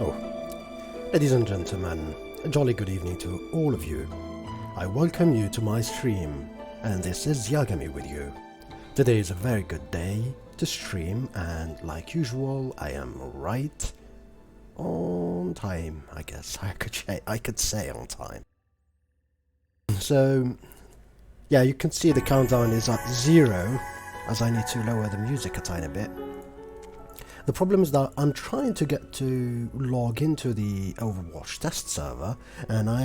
Oh, ladies and gentlemen, a jolly good evening to all of you. I welcome you to my stream, and this is Yagami with you. Today is a very good day to stream, and like usual, I am right on time, I guess. I could say on time. So, yeah, you can see the countdown is at 0, as I need to lower the music a tiny bit. The problem is that I'm trying to get to log into the Overwatch test server, and I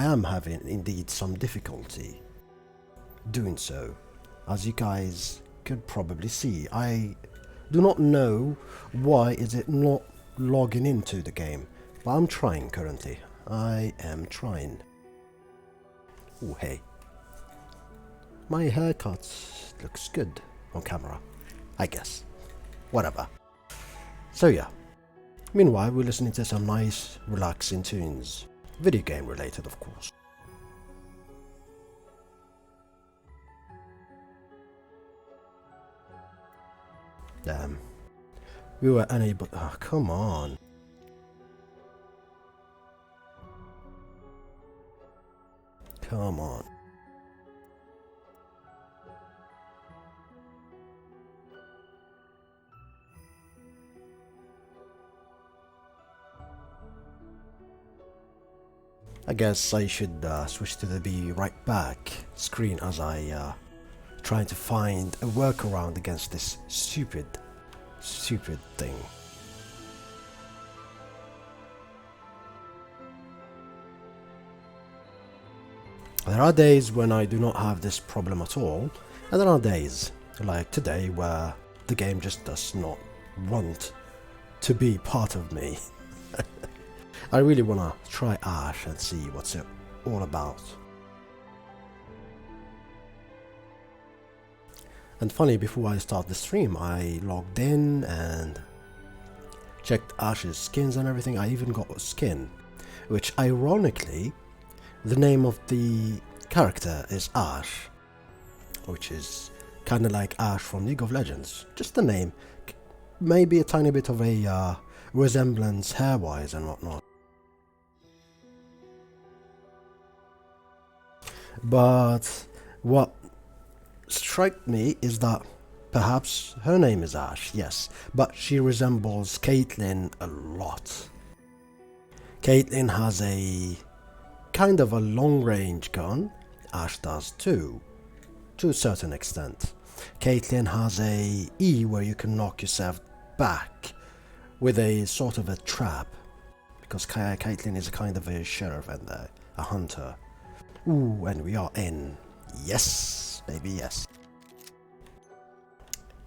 am having indeed some difficulty doing so. As you guys could probably see, I do not know why is it not logging into the game, but I'm trying currently. I am trying. Oh hey, my haircut looks good on camera, I guess. Whatever. So yeah, meanwhile we're listening to some nice relaxing tunes, video game related of course. Damn, we were unable, oh come on. Come on. I guess I should switch to the be right back screen as I try to find a workaround against this stupid thing. There are days when I do not have this problem at all, and there are days, like today, where the game just does not want to be part of me. I really wanna try Ashe and see what's it all about. And funny, before I start the stream, I logged in and checked Ashe's skins and everything. I even got a skin, which ironically, the name of the character is Ashe, which is kinda like Ashe from League of Legends. Just the name, maybe a tiny bit of a resemblance hair-wise and whatnot. But what struck me is that perhaps her name is Ashe, yes, but she resembles Caitlyn a lot. Caitlyn has a kind of a long-range gun, Ashe does too, to a certain extent. Caitlyn has a E where you can knock yourself back with a sort of a trap, because Caitlyn is a kind of a sheriff and a hunter. Ooh, and we are in. Yes, baby, yes.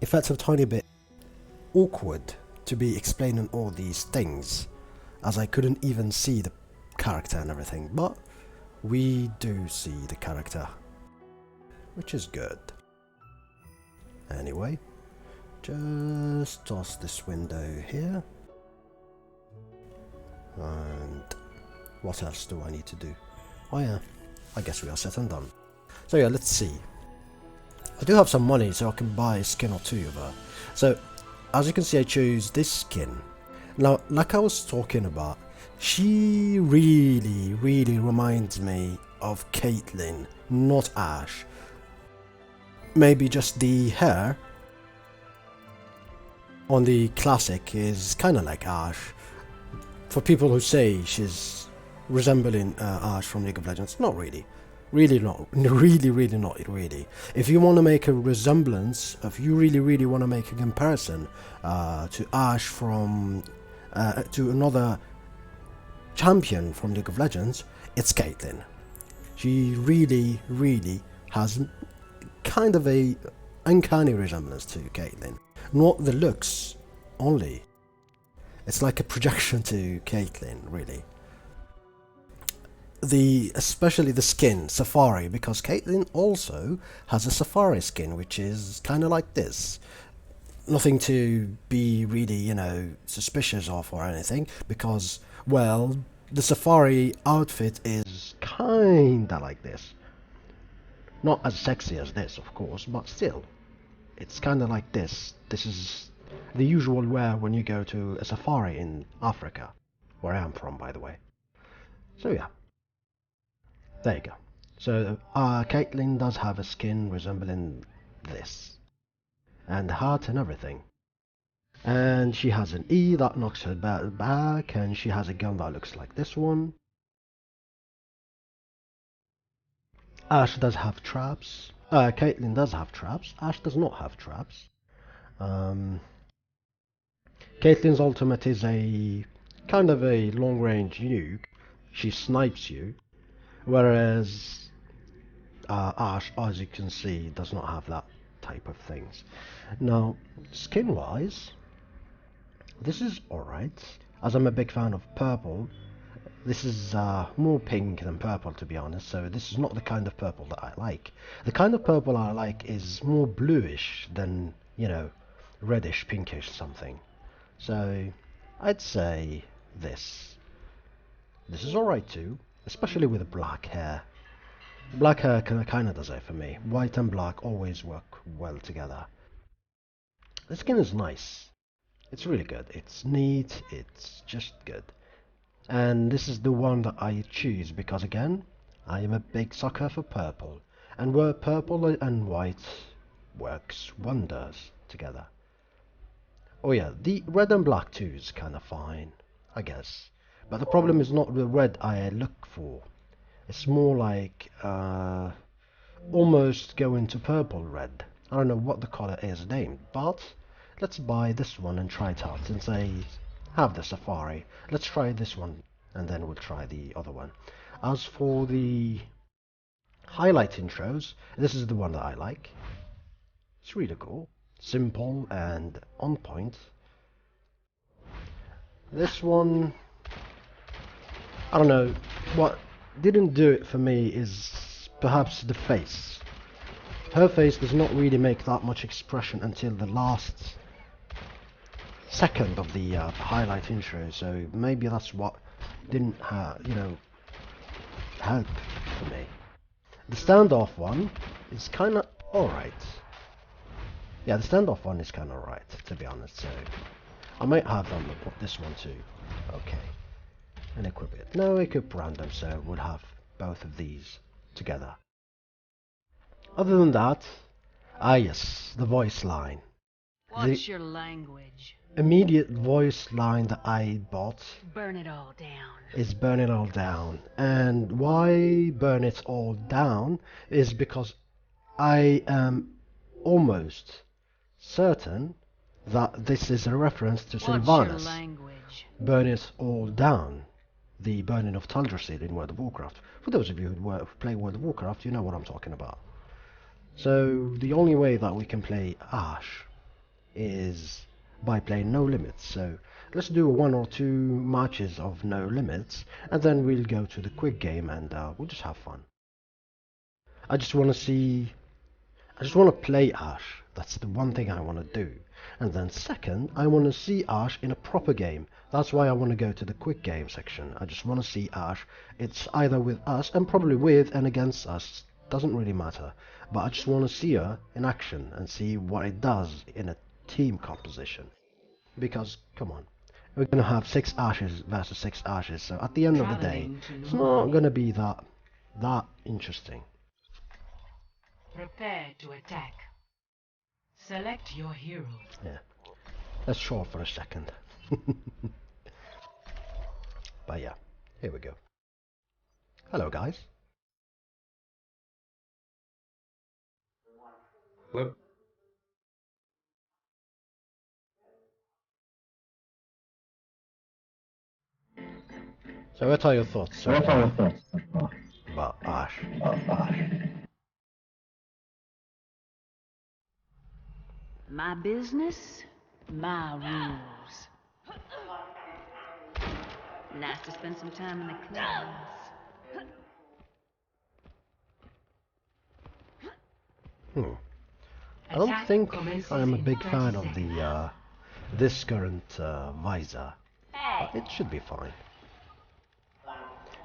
It felt a tiny bit awkward to be explaining all these things, as I couldn't even see the character and everything, but we do see the character, which is good. Anyway, just toss this window here. And what else do I need to do? Oh yeah, I guess we are set and done. So yeah, let's see. I do have some money, so I can buy a skin or two of her. So, as you can see, I chose this skin. Now, like I was talking about, she really reminds me of Caitlyn, not Ashe. Maybe just the hair on the classic is kinda like Ashe. For people who say she's resembling Ashe from League of Legends, not really. Really not. Really not really. If you want to make a resemblance, if you really want to make a comparison to Ashe from to another champion from League of Legends, it's Caitlyn. She really has kind of a uncanny resemblance to Caitlyn. Not the looks only. It's like a projection to Caitlyn, really. Especially the skin, Safari, because Caitlyn also has a Safari skin, which is kind of like this. Nothing to be really, you know, suspicious of or anything, because, well, the Safari outfit is kinda like this. Not as sexy as this, of course, but still. It's kinda like this. This is the usual wear when you go to a safari in Africa. where I am from, by the way. So yeah, there you go. So Caitlyn does have a skin resembling this, and the heart and everything. And she has an E that knocks her back, and she has a gun that looks like this one. Ashe does have traps. Caitlyn does have traps. Ashe does not have traps. Um, Caitlyn's ultimate is a kind of a long-range nuke. She snipes you, whereas Ashe, as you can see, does not have that type of things. Now, skin-wise, this is alright. As I'm a big fan of purple, this is more pink than purple, to be honest, so this is not the kind of purple that I like. The kind of purple I like is more bluish than, you know, reddish, pinkish something. So, I'd say this. This is alright too, especially with black hair. Black hair kinda does it for me. White and black always work well together. The skin is nice. It's really good. It's neat, it's just good. And this is the one that I choose because, again, I am a big sucker for purple. And where purple and white works wonders together. Oh yeah, the red and black too is kind of fine, I guess. But the problem is not the red I look for. It's more like almost going to purple red. I don't know what the color is named, but let's buy this one and try it out since I have the Safari. Let's try this one and then we'll try the other one. As for the highlight intros, this is the one that I like. It's really cool, simple and on point. This one, I don't know, what didn't do it for me is perhaps the face. Her face does not really make that much expression until the last second of the highlight intro, so maybe that's what didn't you know, help for me. The standoff one is kind of alright. Yeah, the standoff one is kind of alright, to be honest, so I might have them put this one too. Okay. And equip it. No, equip random, so we'll have both of these together. Other than that, yes, the voice line. What's your language? Immediate voice line that I bought Burn it all down. is burn it all down. And why burn it all down is because I am almost certain that this is a reference to Sylvanas. Burn it all down. The burning of Taldrassil in World of Warcraft. For those of you who play World of Warcraft, you know what I'm talking about. So the only way that we can play Ashe is by playing No Limits. So let's do 1 or 2 matches of No Limits, and then we'll go to the quick game and we'll just have fun. I just want to play Ashe. That's the one thing I want to do. And then second, I want to see Ashe in a proper game. That's why I want to go to the quick game section. I just want to see Ashe. It's either with us, and probably with and against us. Doesn't really matter. But I just want to see her in action and see what it does in a team composition. Because, come on, we're going to have 6 Ashes versus 6 Ashes. So at the end of the day, it's not going to be that interesting. Prepare to attack. Select your hero. Yeah. Let's short for a second. But yeah, here we go. Hello, guys. Hello. So what are your thoughts about Ashe? My business, my rules. Nice to spend some time in the class. I don't think I am a big fan of the this current visor, but it should be fine.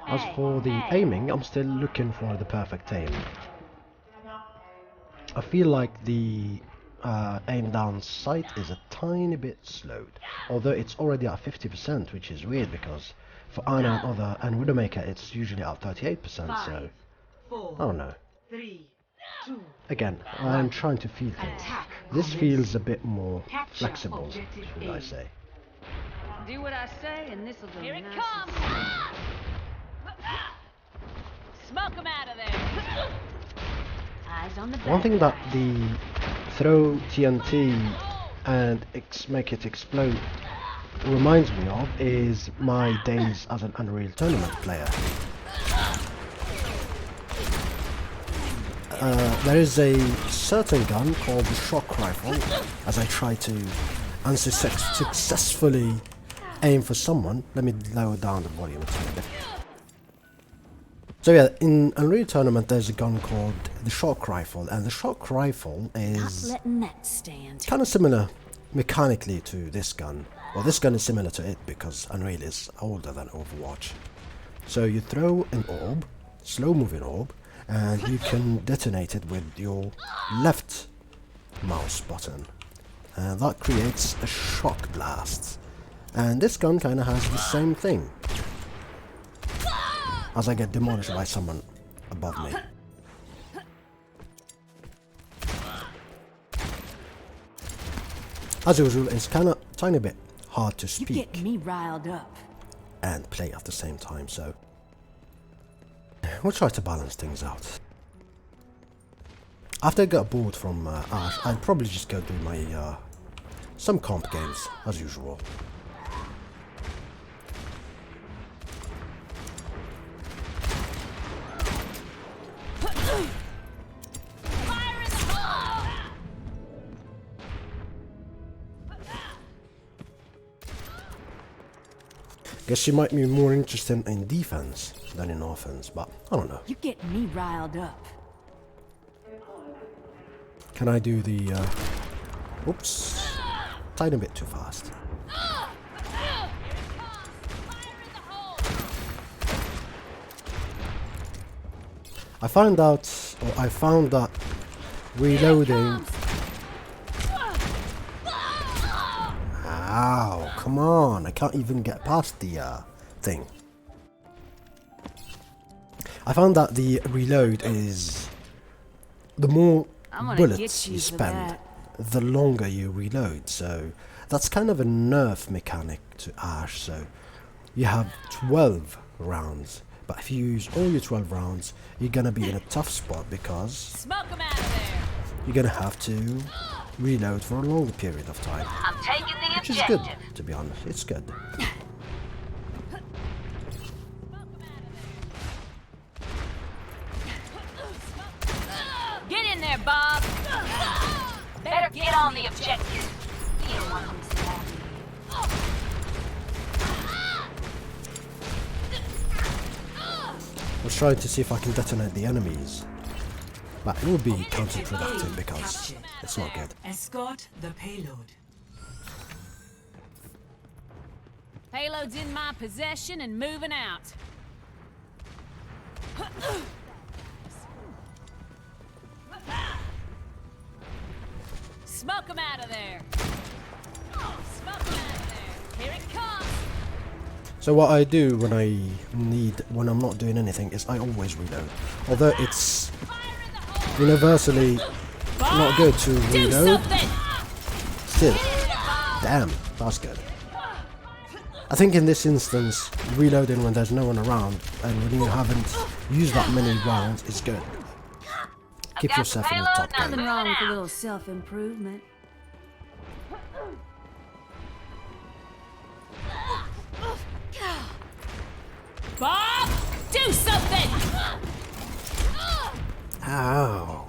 As for the aiming, I'm still looking for the perfect aim. I feel like the aim down sight is a tiny bit slowed, although it's already at 50%, which is weird because for Ana and Widowmaker it's usually at 38%, so I don't know. 3, 2, Again, I'm trying to feel things. This feels a bit more flexible, should I say. Do what I say and this'll go. Here it Nice comes! Smoke 'em out of there! Eyes on the One thing that the throw TNT and make it explode reminds me of is my days as an Unreal Tournament player. There is a certain gun called the shock rifle, as I try to unsuccessfully aim for someone. Let me lower down the volume a tiny bit. So yeah, in Unreal Tournament there's a gun called the shock rifle, and the shock rifle is letting that stand. kind of similar mechanically to this gun. Well, this gun is similar to it because Unreal is older than Overwatch. So you throw an orb, slow moving orb, and you can detonate it with your left mouse button, and that creates a shock blast. And this gun kind of has the same thing, as I get demolished by someone above me. As usual, it's kind of tiny bit hard to You speak get me riled up. and play at the same time, so we'll try to balance things out. After I get bored from Ashe, I'd probably just go do my some comp games as usual. Guess you might be more interested in defense than in offense, but I don't know. You get me riled up. Can I do the oops, tiny bit too fast. I found that reloading. Ow, come on, I can't even get past the thing. I found that the reload is, the more bullets you spend, the longer you reload, so that's kind of a nerf mechanic to Ashe. So you have 12 rounds, but if you use all your 12 rounds, you're gonna be in a tough spot because Smoke 'em out of there! you're gonna have to reload for a longer period of time. I'm taking the Which is good, to be honest. It's good. Get in there, Bob! Better get on the objective. You don't want to miss that. I was trying to see if I can detonate the enemies, but it will be counterproductive because it's not good. Escort the payload. Payload's in my possession and moving out. Smoke 'em out of there. Smoke 'em out of there. Here it comes. So what I do when I'm not doing anything is I always reload. Although it's universally not good to Do reload, something. still, damn, that's good. I think in this instance, reloading when there's no one around and when you haven't used that many rounds is good. Keep yourself in the top Nothing game. wrong with a little self-improvement. Bob, do something. Ow.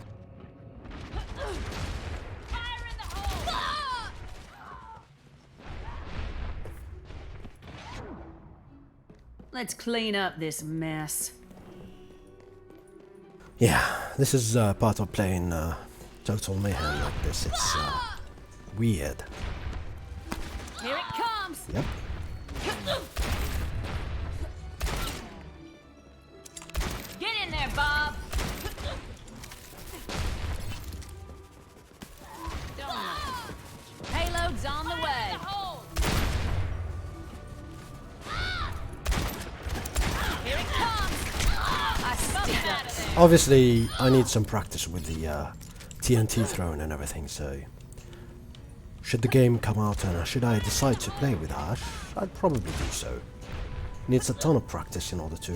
Let's clean up this mess. Yeah, this is part of playing Total Mayhem like this. It's weird. Here it comes. Yep. Get in there, Bob. Payload's on the Obviously, I need some practice with the TNT throwing and everything, so... Should the game come out and should I decide to play with Ashe, I'd probably do so. Needs a ton of practice in order to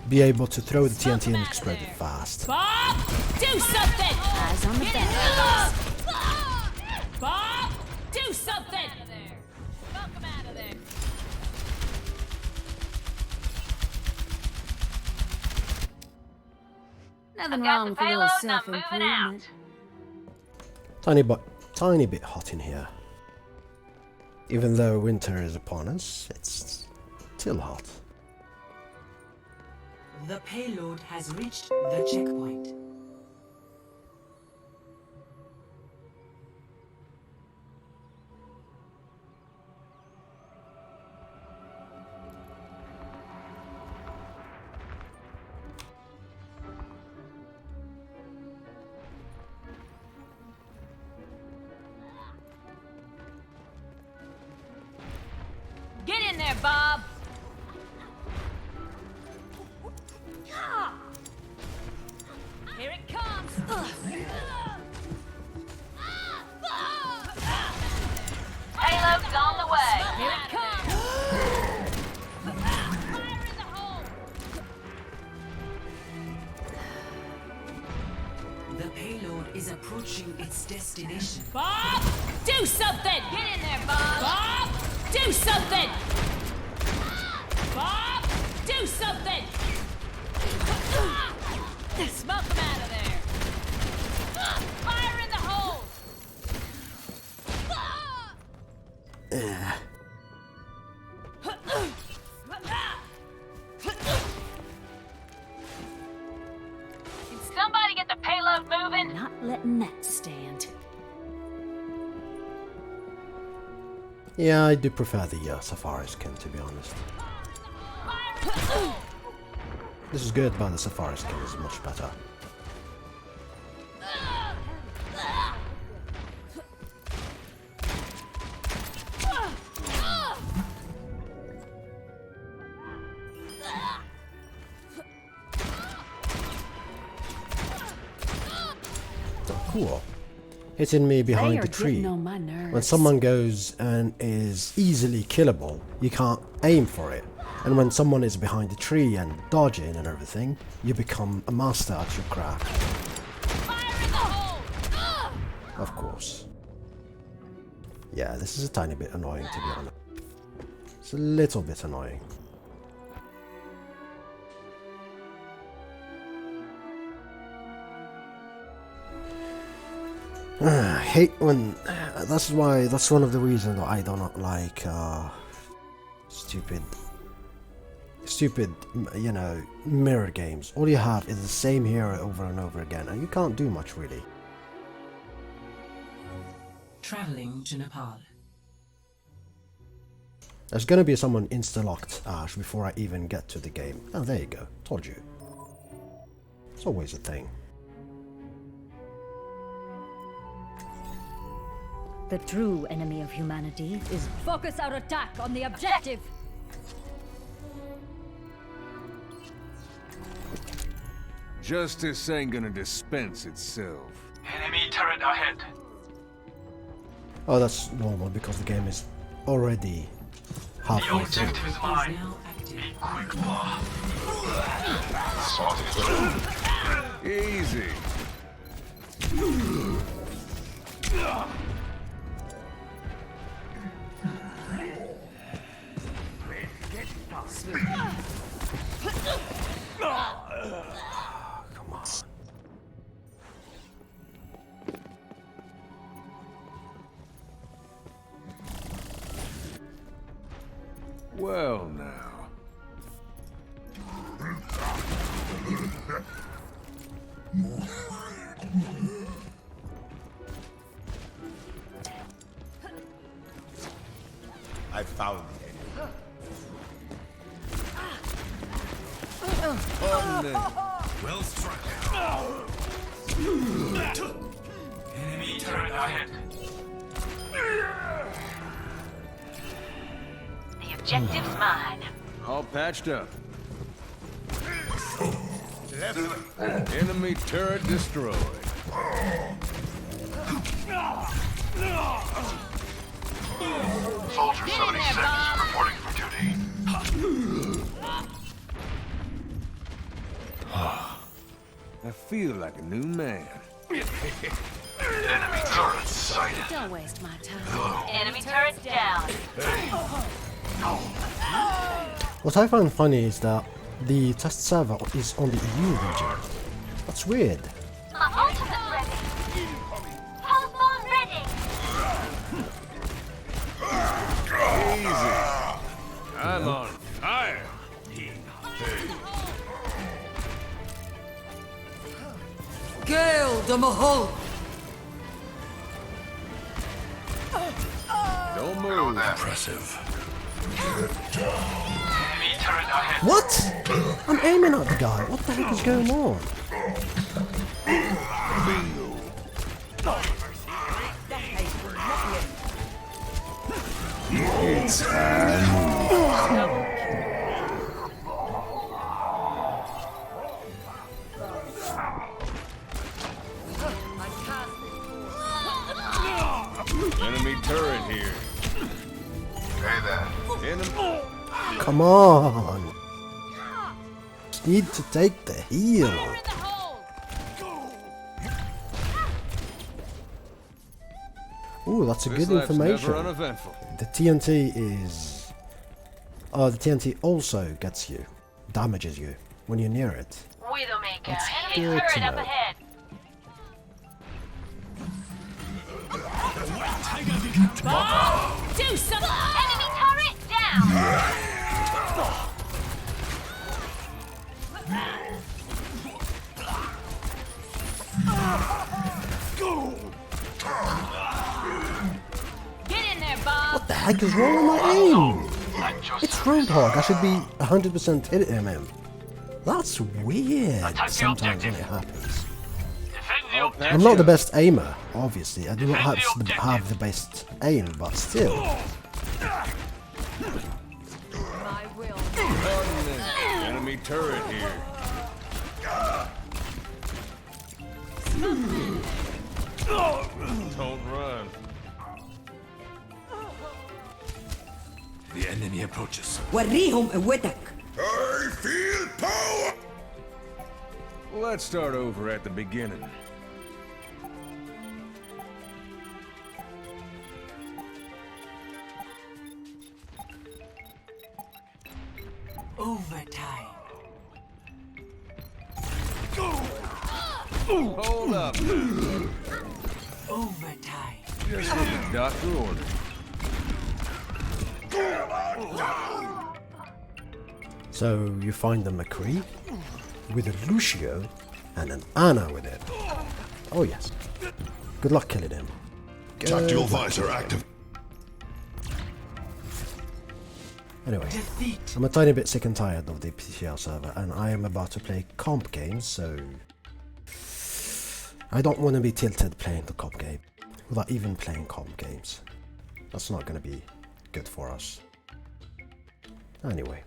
be able to throw the TNT and explode it fast. Bob, do something! Eyes on the bag. Bob, do something! Welcome out of there. Nothing I got wrong the with a little payload and I'm moving self-improvement. Tiny bit hot in here. Even though winter is upon us, it's still hot. The payload has reached the checkpoint. Get in there, Bob! Here it comes! Payload's on the way! Here it comes! Fire in the hole! The payload is approaching its destination. Bob! Do something! Get in there, Bob! Bob! Do something! Bob! Do something! Smoke him out of there! Fire in the hole! Can somebody get the payload moving? Not letting that stand. Yeah, I do prefer the Safari skin, to be honest. This is good, but the Safari skin is much better. So cool. Hitting me behind They are the tree. getting on my nerves. When someone goes and is easily killable, you can't aim for it. And when someone is behind the tree and dodging and everything, you become a master at your craft. Fire in the hole! Of course. Yeah, this is a tiny bit annoying, to be honest. It's a little bit annoying. I hate when... that's one of the reasons that I do not like stupid, you know, mirror games. All you have is the same hero over and over again, and you can't do much really. Traveling to Nepal. There's gonna be someone insta-locked Ashe before I even get to the game. Oh, there you go. Told you. It's always a thing. The true enemy of humanity is focus our attack on the objective. Justice ain't gonna dispense itself. Enemy turret ahead. Oh, that's normal because the game is already The halfway through. objective is mine. Now active. Be quick, boy. Easy. Come on. Well now. I found the enemy. Well struck. Enemy turret ahead. The objective's mine. All patched up. Enemy turret destroyed. Soldier 76 reporting for duty. I feel like a new man. Enemy turret sighted. Don't waste my time. Enemy turret down. What I find funny is that the test server is on the EU region. That's weird. My ultimate ready. Pulse bomb ready. Easy. I'm on fire. Gale the Mahal! Don't move. Impressive. Enemy turret ahead. What? I'm aiming at the guy. What the heck is going on? It's enemy turret here. Hey there. Enemy. Come on. Need to take the heal. Ooh, that's a This good life's information. never uneventful. The TNT is... Oh, the TNT also gets you. Damages you when you're near it. Widowmaker. That's Enemy good to turret up know. ahead. Do something! Enemy turret down. Get in there, Bob. What the heck is wrong with my aim? It's Roadhog. I should be 100% hitting him. That's weird sometimes when it happens. I'm not the best aimer, obviously. I do not have the best aim, but still. My will. Enemy turret here. Don't run. The enemy approaches. وريهم قوتك. I feel power! Let's start over at the beginning. Overtime. Hold up. Overtime. Just what the doctor ordered. So you find the McCree with a Lucio and an Ana with it. Oh yes. Good luck killing him. Tactical Good luck. visor active. Anyway, Defeat. I'm a tiny bit sick and tired of the PCL server, and I am about to play comp games, so I don't want to be tilted playing the comp game without even playing comp games. That's not going to be good for us. Anyway.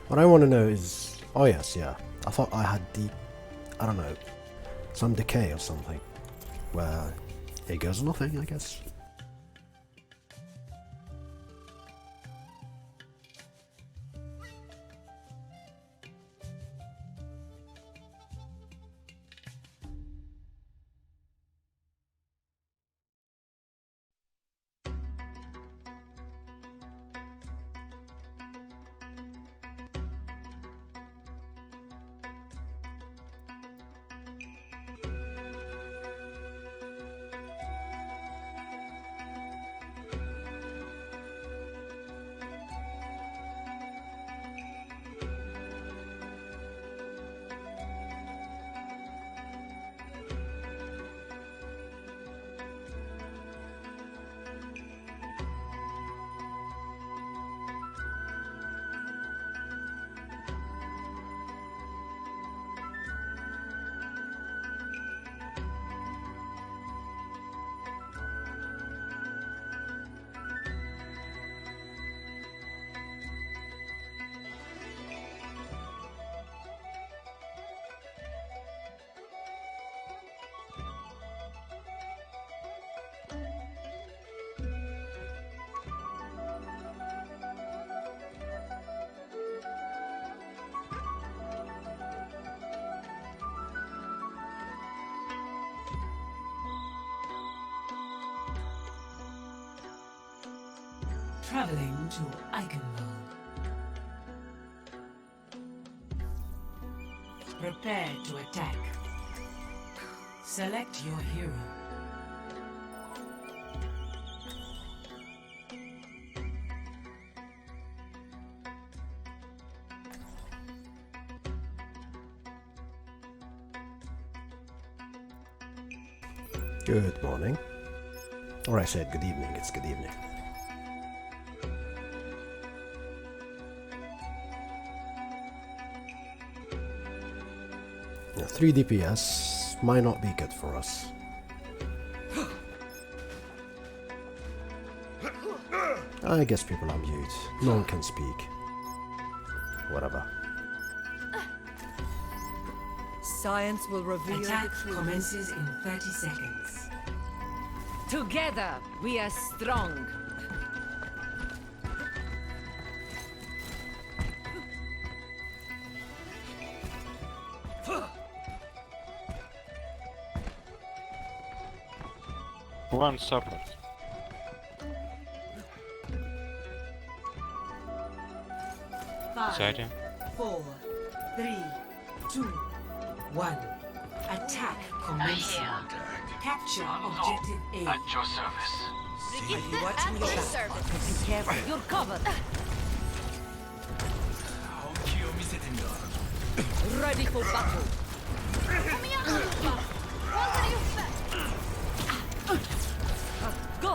What I want to know is... Oh yes, yeah. I thought I had the... I don't know. Some decay or something. Where it goes nothing, I guess. Traveling to Eichenwald. Prepare to attack. Select your hero. Good morning. Or I said good evening, it's good evening. Yeah, 3 DPS might not be good for us. I guess people are mute. No one can speak. Whatever. Science will reveal Attack the truth. commences in 30 seconds. Together, we are strong. One support. Side him. 4, 3, 2, 1. Attack commencing. Capture objective A. At your service. Are you watching your back? Be careful. You're covered. Ready for battle. Go.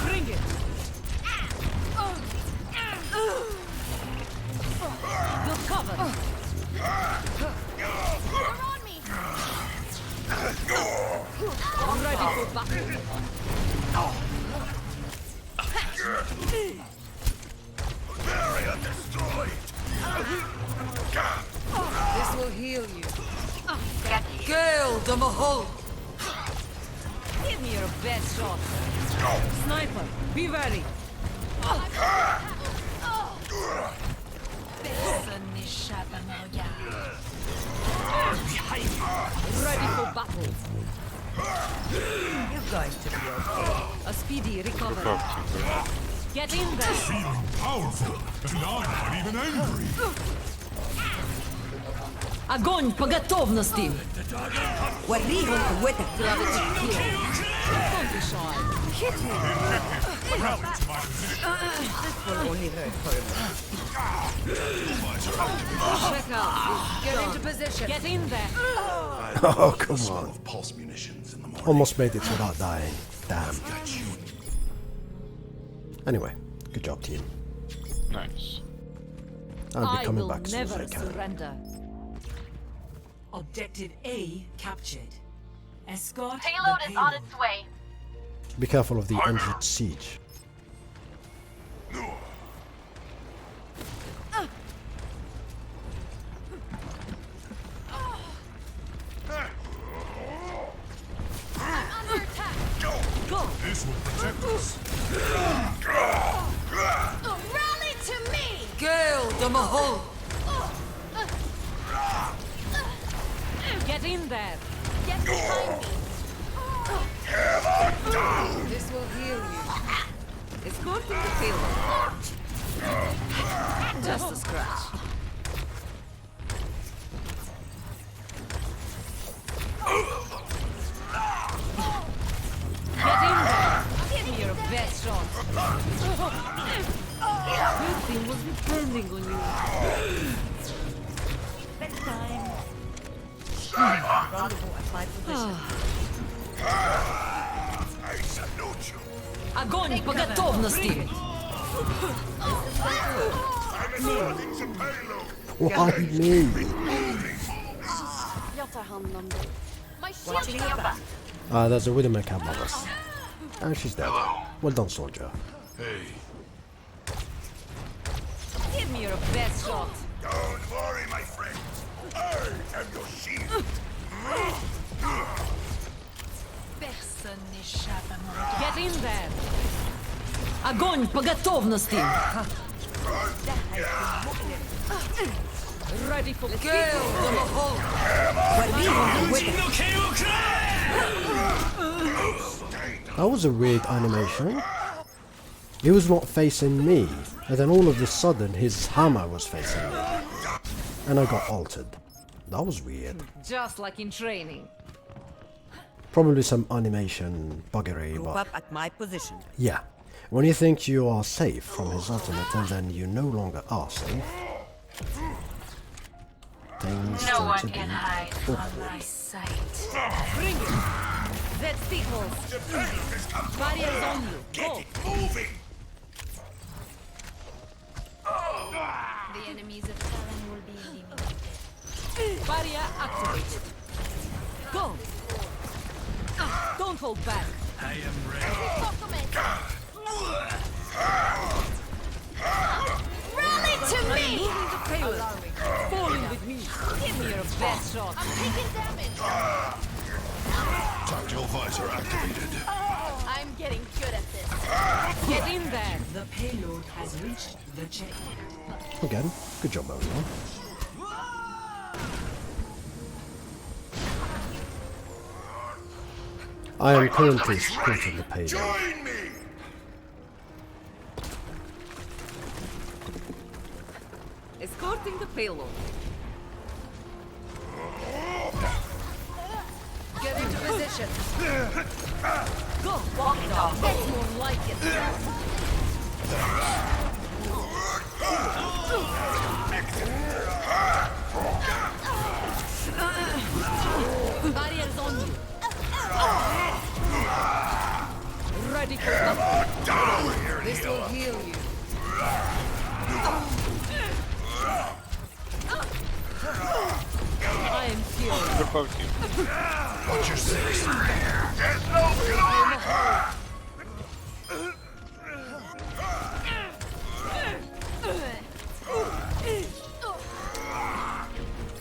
Bring it. You're covered. Ready for battle. Barrier destroyed. This will heal you. Girl, the Mahol. Give me your best shot. Sniper, be ready. Ready for battle. You're going to be okay. A speedy recovery. Fuck. Get in there. Feeling powerful, and I'm not even angry. Огонь по готовности. وريهم قوتك. Don't be shy. Hit me. Rally to my position. This will only hurt for a moment. Check out. Get into position. Get in there. Oh, come on. Pulse munitions in the morning. Almost made it without dying. Damn. Anyway, good job, team. Nice. I'll be I coming will back as soon as I never can. surrender. Objective A captured. Escort Payload the is on payload. its way. Be careful of the Android siege. This will protect us. Rally to me! Girl, the Mahol. Get in there. Get behind me! This will heal you. It's good to feel. Just a scratch. Get in there. Give me your best shot. Everything was depending on you. Bedtime. Rendezvous at my position. I salute you. Огонь по готовности. I'm escorting some payload. Why me? Jag tar hand om dig. My Watching shield your back. There's a Widowmaker above us. And she's dead. Well done, soldier. Hey. Give me your best shot. Don't worry, my friend. I am your shield. Personne n'échappe à mon regard. Get in there. Огонь по готовности. Ready for girl, the Mahol. وريهم قوتك. That was a weird animation. He was not facing me, and then all of a sudden his hammer was facing me. And I got altered. That was weird. Just like in training. Probably some animation buggery, Group but up at my position. yeah. When you think you are safe from his ultimate and then you no longer are safe, things No tend one to be can hide from awkward. my sight. Bring it. That stickles. Barriers on you. Go. Moving! The enemies of Talon will be eliminated. Barrier activated. Go. Don't hold back. I am ready. Rally to me! Moving the payload. Falling with me. Give me your best shot. I'm taking damage. Tactical visor activated. I'm getting good at this. Get in there. The payload has reached the checkpoint. Again, good job, everyone. I am currently supporting the payload. Join me! Escorting the payload. Get into position. Go. Walk it off. That's more like it. Barriers on you. Ready for battle. Down here, This will heal you. I am furious. They're both here. Watch your six. There's no cure!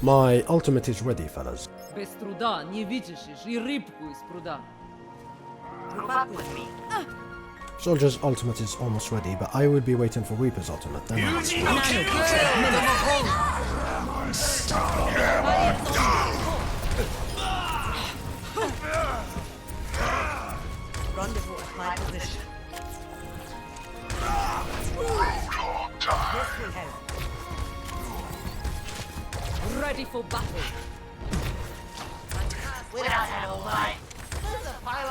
My ultimate is ready, fellas. Без труда не вытащишь и рыбку из пруда. Group up with me. Soldier's ultimate is almost ready, but I will be waiting for Reaper's ultimate. Then I'll see. Rendezvous at my position. This will help. Ready for battle. We're not out of line.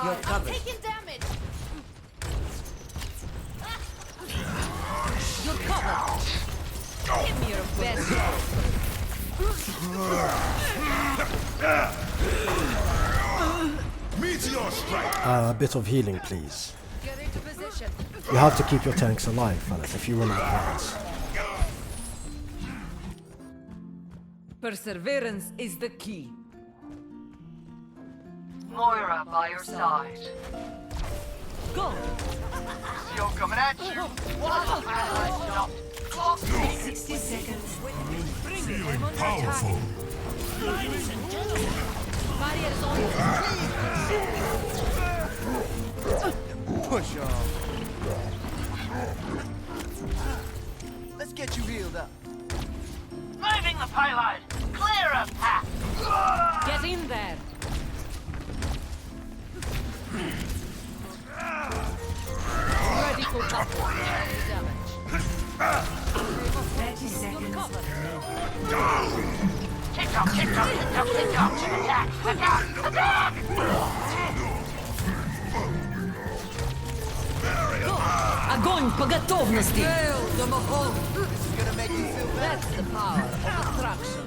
You're covered. Taking damage. You're covered. Give me your best shot. Meteor strike! A bit of healing, please. Get into position. You have to keep your tanks alive, fellas, if you want to advance. Perseverance is the key. Moira by your side. Go. You're coming at you. Stop. Clock 60 seconds. Feeling powerful. Barriers on you. Push on. Let's get you healed up. Moving the payload. Clear a path. Get in there. Ready for battle. Damage. 30 seconds. Cover. Tick tock, tick tock, tick tock, tick tock. Attack, attack, attack. Огонь по готовности. Hail the Mahal. This is gonna make you feel better. That's the power of attraction.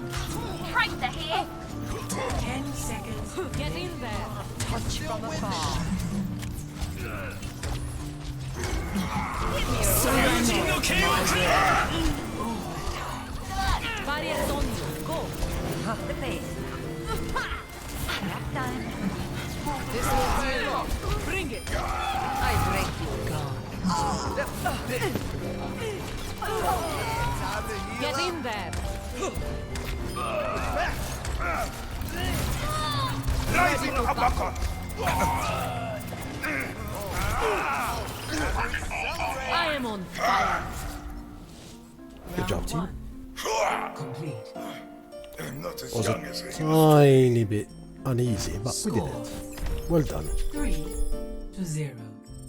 Traitor here. 10 seconds. Get in there. Touch from afar. Barriers on you. Go. The pace. This will heal. Bring it. I break you. Get in there. Rising uppercut! I am on fire. Good job, team. Complete. I'm not as Was young as a I used tiny bit uneasy, but we did it. Well done. 3-0.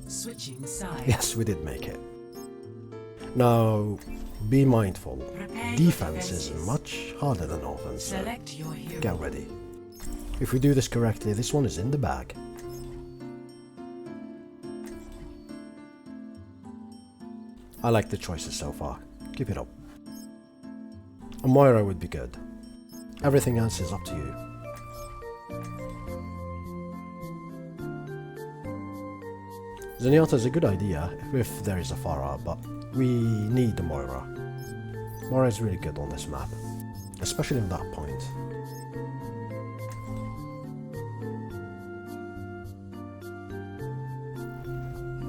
Switching sides. Yes, we did make it. Now, be mindful. Defense is much harder than offense, so Select your hero. get ready. If we do this correctly, this one is in the bag. I like the choices so far. Keep it up. A Moira would be good. Everything else is up to you. Zenyatta is a good idea if there is a Pharah, but we need the Moira. Moira is really good on this map, especially on that point.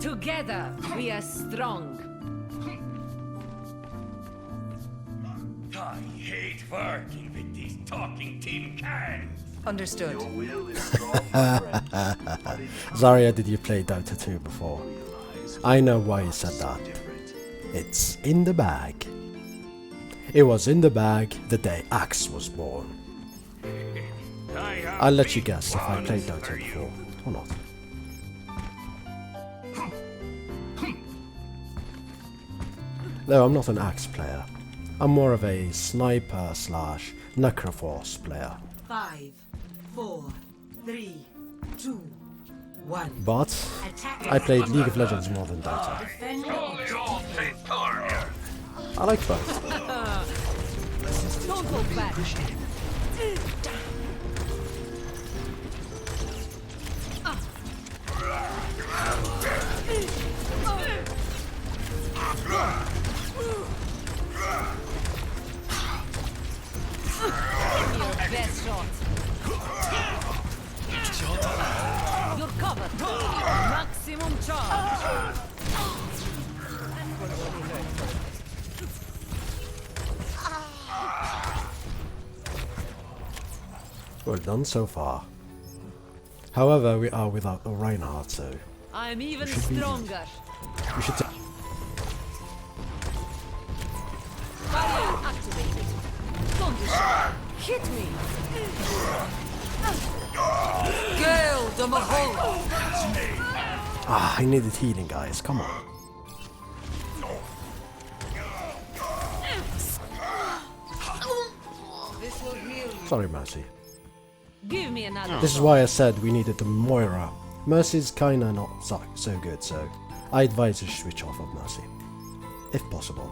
Together, we are strong. I hate working with these talking tin cans. Understood. Zarya, did you play Dota 2 before? I know why you said that. It's in the bag. It was in the bag the day Axe was born. I'll let you guess if I played Dota before or not. Though I'm not an Axe player. I'm more of a sniper slash necroforce player. 5, 4, 3, 2, 1. But I played League of Legends more than Dota. Defend your objective. I like both. Don't hold back. Give me your best shot. You're covered. Maximum charge. Well done so far. However, we are without a Reinhardt, so I'm even should be- stronger. we should take. Barrier activated. Don't be shy. Hit me. Girl, the Mahal. Ah, I needed healing, guys. Come on. This will heal you. Sorry, Mercy. Give me another. This is why I said we needed the Moira. Mercy's kinda not so good, so I advise you switch off of Mercy, if possible.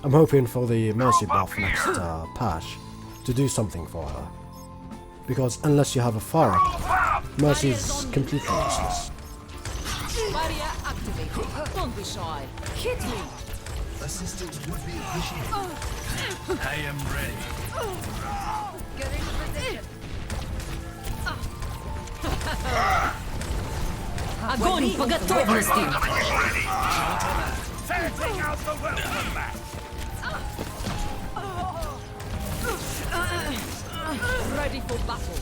I'm hoping for the Mercy buff next patch to do something for her. Because unless you have a Pharah, Mercy's completely useless. Barrier activated. Don't be shy. Hit me. Assistance would be appreciated. I am ready. Get in position. Огонь по готовности. Setting out the welcome mat. Ready for battle.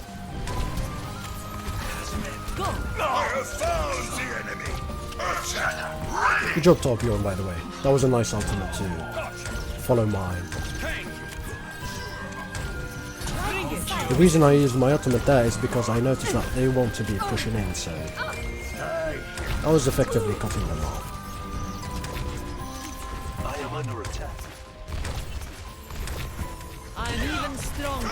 Go. I have found the enemy. Attack. Good job, Torbjorn, by the way. That was a nice ultimate to follow mine. The reason I used my ultimate there is because I noticed that they want to be pushing in, so I was effectively cutting them off. I am under attack. I'm even stronger.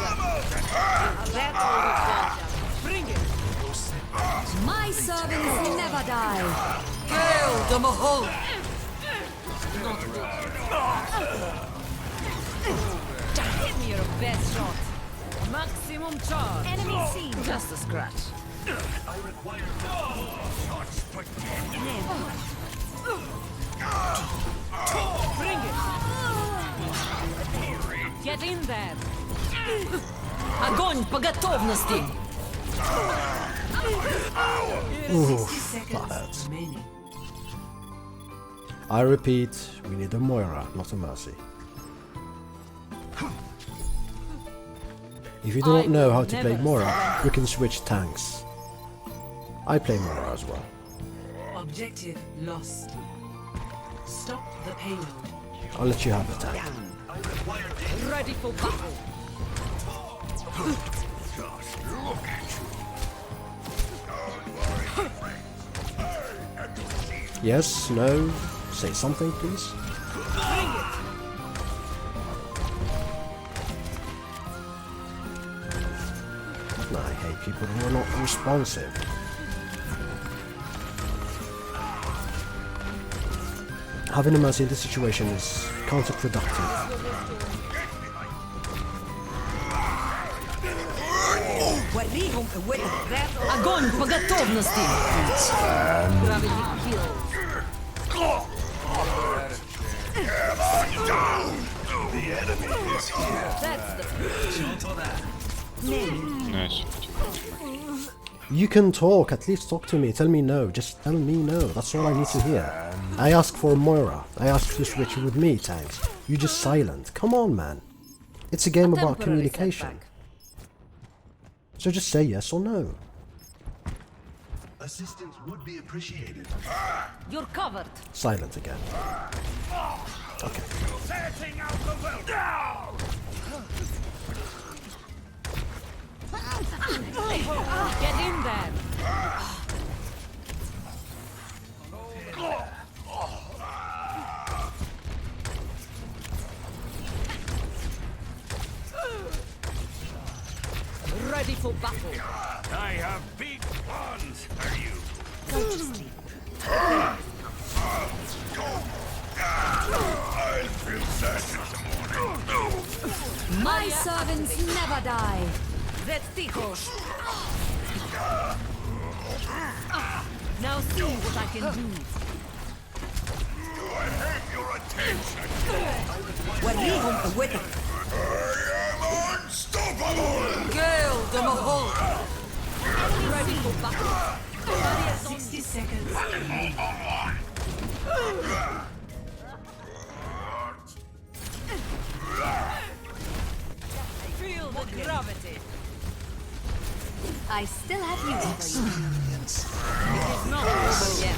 That's all we've got. Bring it. My servants never die. Girl, the Mahal. Give me your best shot. Maximum charge. Enemy seen. Just a scratch. I require Bring it. Get in there. Огонь по готовности. Oof, that hurts. I repeat, we need a Moira, not a Mercy. If you do not know how to play Moira, you can switch tanks. I play Moira as well. Objective lost. Stop the payload. I'll let you have the tank. Ready for battle. Just look at you. Don't worry, my friend. I am your shield. Yes, no, say something, please. I hate people who are not responsive. Having a mercy in this situation is counterproductive. Огонь по готовности! Gravity kills. The enemy is here. That's the Nice. You can talk, at least talk to me, tell me no, just tell me no, that's all I need to hear. I ask for Moira, I ask to switch with me, tanks. You just silent, come on man. It's a game about communication. So just say yes or no. Assistance would be appreciated. You're covered. Silent again. Okay. Setting out the will. Down! Get in there. Ready for battle. I have big plans for you. Go to sleep. I'll feel that in the morning. My servants never die. That's Tichos. Now see what I can do. I have your attention. I am unstoppable. Girl, the Mahol. Ready for battle. 60 seconds. Feel the gravity. I still have use for you. It's not over yet.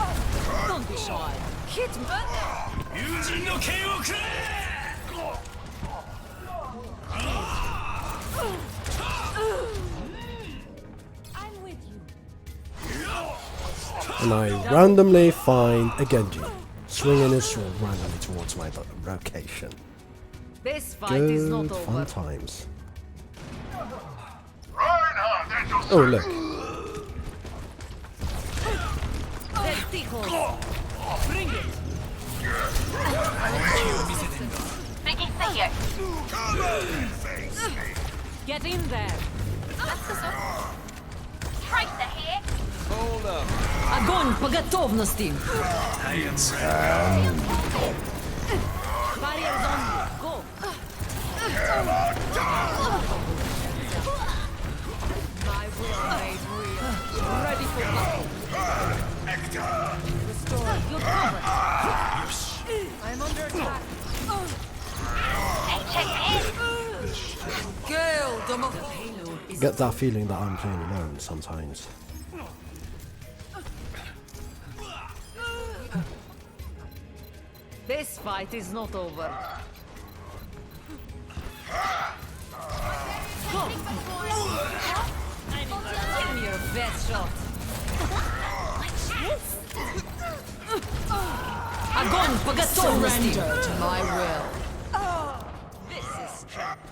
Don't be shy. Hit me. I'm with you. And I randomly find a Genji, swinging his sword randomly towards my location. This fight is Good not fun over. times. Reinhardt, at your Oh look, That's Tichos. Bring it. Biggie, stay here. Get in there. Tracer here. Hold up. Огонь по готовности. Barriers on you. Go. My will made real. Ready for battle. Restore. You're covered. I'm under attack. Hey, check in. Girl, the Mahol. get that feeling that I'm playing alone sometimes. This fight is not over. Go. Give me your best shot. Огонь по готовности. Surrender to my will. This is strength.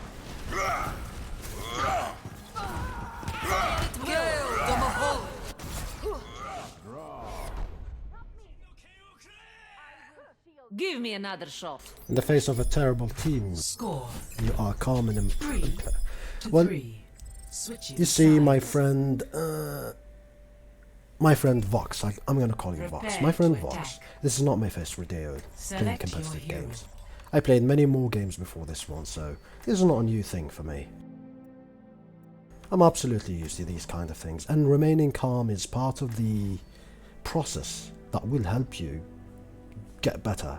Girl, the Mahol. Give me another shot. In the face of a terrible team, Score you are calm and 3 to well, 3. Switching you see, sides. my friend Vox, I'm gonna call you Vox. Prepare My friend to Vox. attack. This is not my first rodeo playing Select competitive your hero. games. I played many more games before this one, so this is not a new thing for me. I'm absolutely used to these kind of things, and remaining calm is part of the process that will help you get better.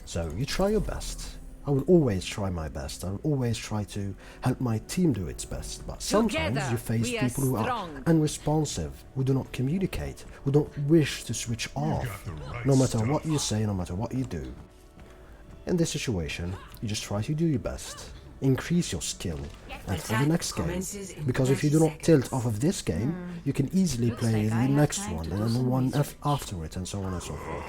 So you try your best. I will always try my best. I will always try to help my team do its best. But sometimes Together, you face we are people who are strong. unresponsive, who do not communicate, who don't wish to switch off, no matter what you say, no matter what you do. In this situation, you just try to do your best. increase your skill and for the next game. Because if you do not tilt off of this game, you can easily play the next one and then the one after it and so on and so forth.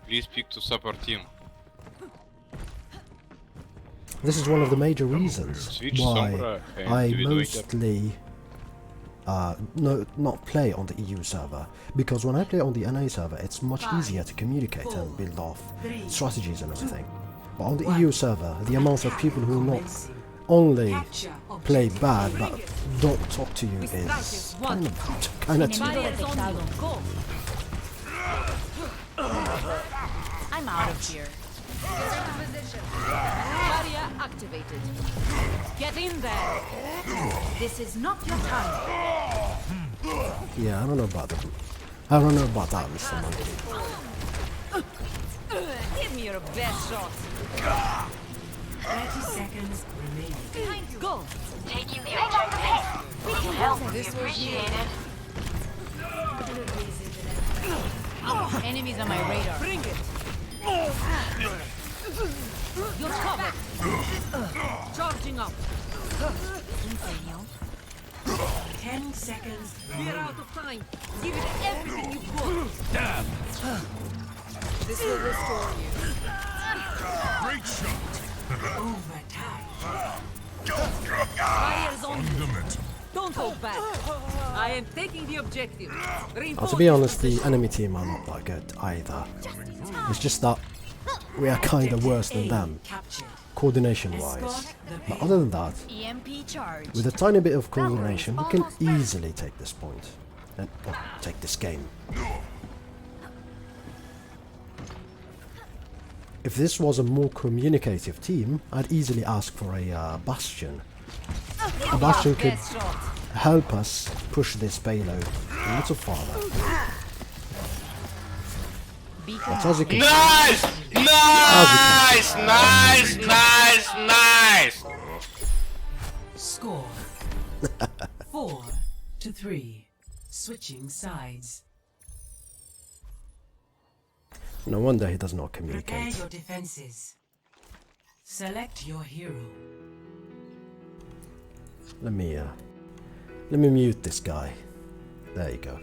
Please speak to support team. This is one of the major reasons why I mostly not play on the EU server, because when I play on the NA server it's much easier to communicate and build off strategies and everything. But on the EU server, the amount of people who not only play bad but don't talk to you is kind of too bad. I'm out of here. Barrier activated. Get in there. This is not your time. Yeah, I don't know about that. I don't know about that, Mr. Monkey. Give me your best shot. 30 seconds remaining. Go. Taking the objective. We can help. This appreciated. Enemies on my radar. Bring it. You're covered. Charging up. 10 seconds We're remaining. out of time. Give it everything you've got. This will restore you. Great shot. Overtime. Fire's on you. Fundamental. Don't hold back. I am taking the objective. Well, to be honest, the enemy team are not that good either. It's just that we are kind of worse than them, Captured. coordination-wise. But other than that, EMP charge. with a tiny bit of coordination, we can easily take this point. And take this game. If this was a more communicative team, I'd easily ask for a Bastion. A Bastion could Best shot. help us push this payload a little farther. But as you can Nice! Nice! Nice! Nice! Nice! Score 4-3. Switching sides. no wonder he does not Prepare communicate. your defenses. Select your hero. Let me mute this guy. There you go.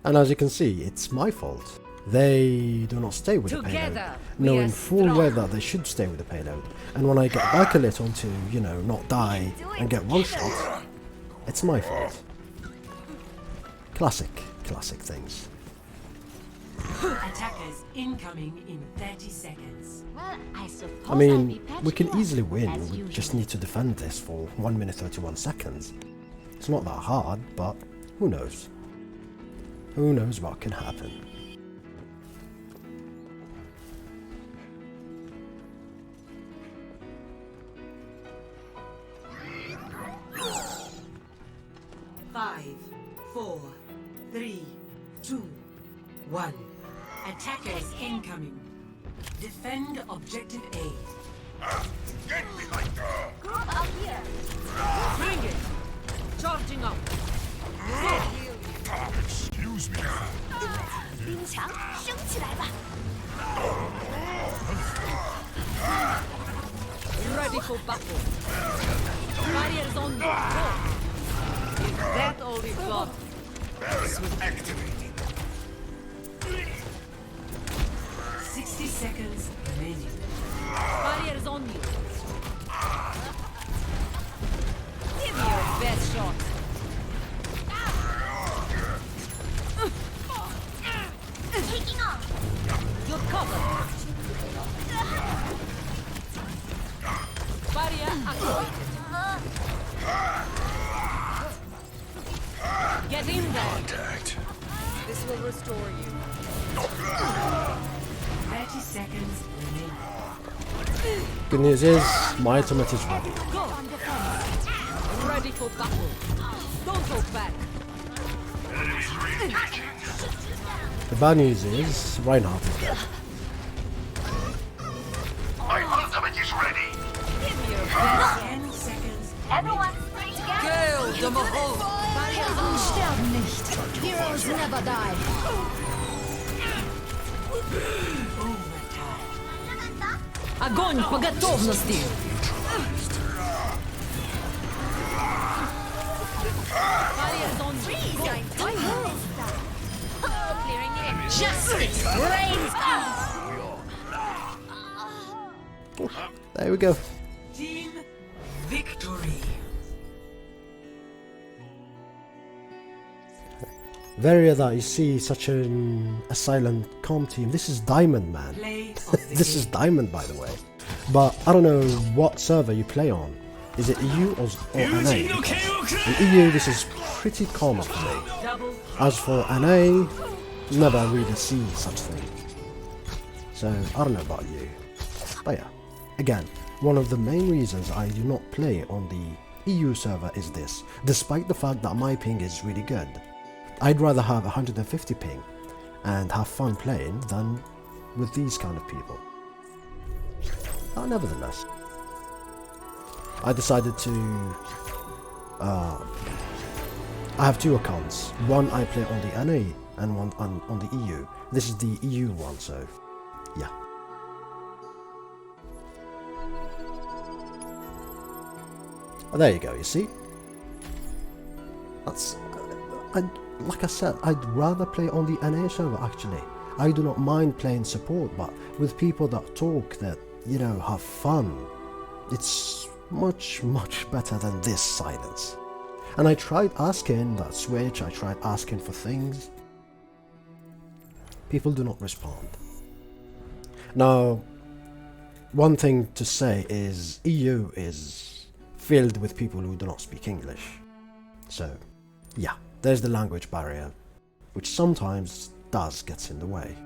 And as you can see, it's my fault. They do not stay with the payload, Together, we knowing are full well strong. that they should stay with the payload. And when I get back a little to, you know, not die and get one shot, it's my fault. Classic things. Attackers incoming in 30 seconds. Well, I suppose I mean, we can easily win, we just need to defend this for 1 minute 31 seconds. It's not that hard, but who knows? Who knows what can happen? Five, 4, 3, 2, 1. Attackers incoming. Defend objective A. Get behind her. Group up here. Bring it. Charging up. Excuse me. 冰墙升起来吧。 Ready for battle. Barriers on you. Go. Is that all we've got? Activated. 60 seconds remaining. Barriers on you. Give me your best shot. Taking off. You're covered. Barrier activated. Get in there. Contact. This will restore you. 30 seconds remaining. Good news is, my ultimate is ready. Go. Ready for battle. Don't go back. The bad news is, Reinhardt is dead. My ultimate is ready. Give me your best. 10 seconds Everyone stay together. Girl, the Mahal. Barrieren sterben nicht. Heroes never die. Огонь по готовности. Barriers on Clearing it. Justice reigns. There we go. Team victory. Very rare that you see such a silent calm team. This is Diamond, man. This is Diamond, by the way. But I don't know what server you play on. Is it EU or NA? In EU, this is pretty common for me. As for NA, never really see such thing. So I don't know about you. But yeah, again, one of the main reasons I do not play on the EU server is this, despite the fact that my ping is really good. I'd rather have 150 ping and have fun playing than with these kind of people. But nevertheless, I decided to... I have two accounts. One I play on the NA and one on the EU. This is the EU one, so yeah. Oh, there you go, you see? That's... like I said, I'd rather play on the NA server actually. I do not mind playing support, but with people that talk, that, you know, have fun, it's much better than this silence. And I tried asking that Switch, I tried asking for things. People do not respond. Now, one thing to say is EU is filled with people who do not speak English. So, yeah. There's the language barrier, which sometimes does get in the way.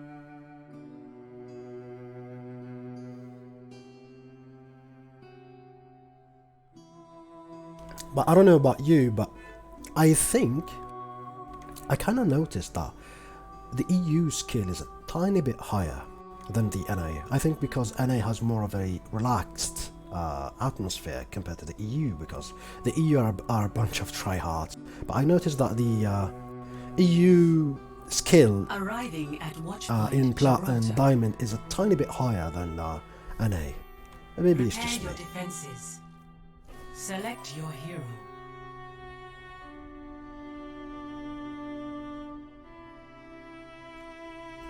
But I don't know about you, but I think I kind of noticed that the EU skill is a tiny bit higher than the NA. I think because NA has more of a relaxed atmosphere compared to the EU, because the EU are a bunch of tryhards. But I noticed that the EU skill in Plat and Diamond is a tiny bit higher than NA. Maybe it's just me. Select your hero.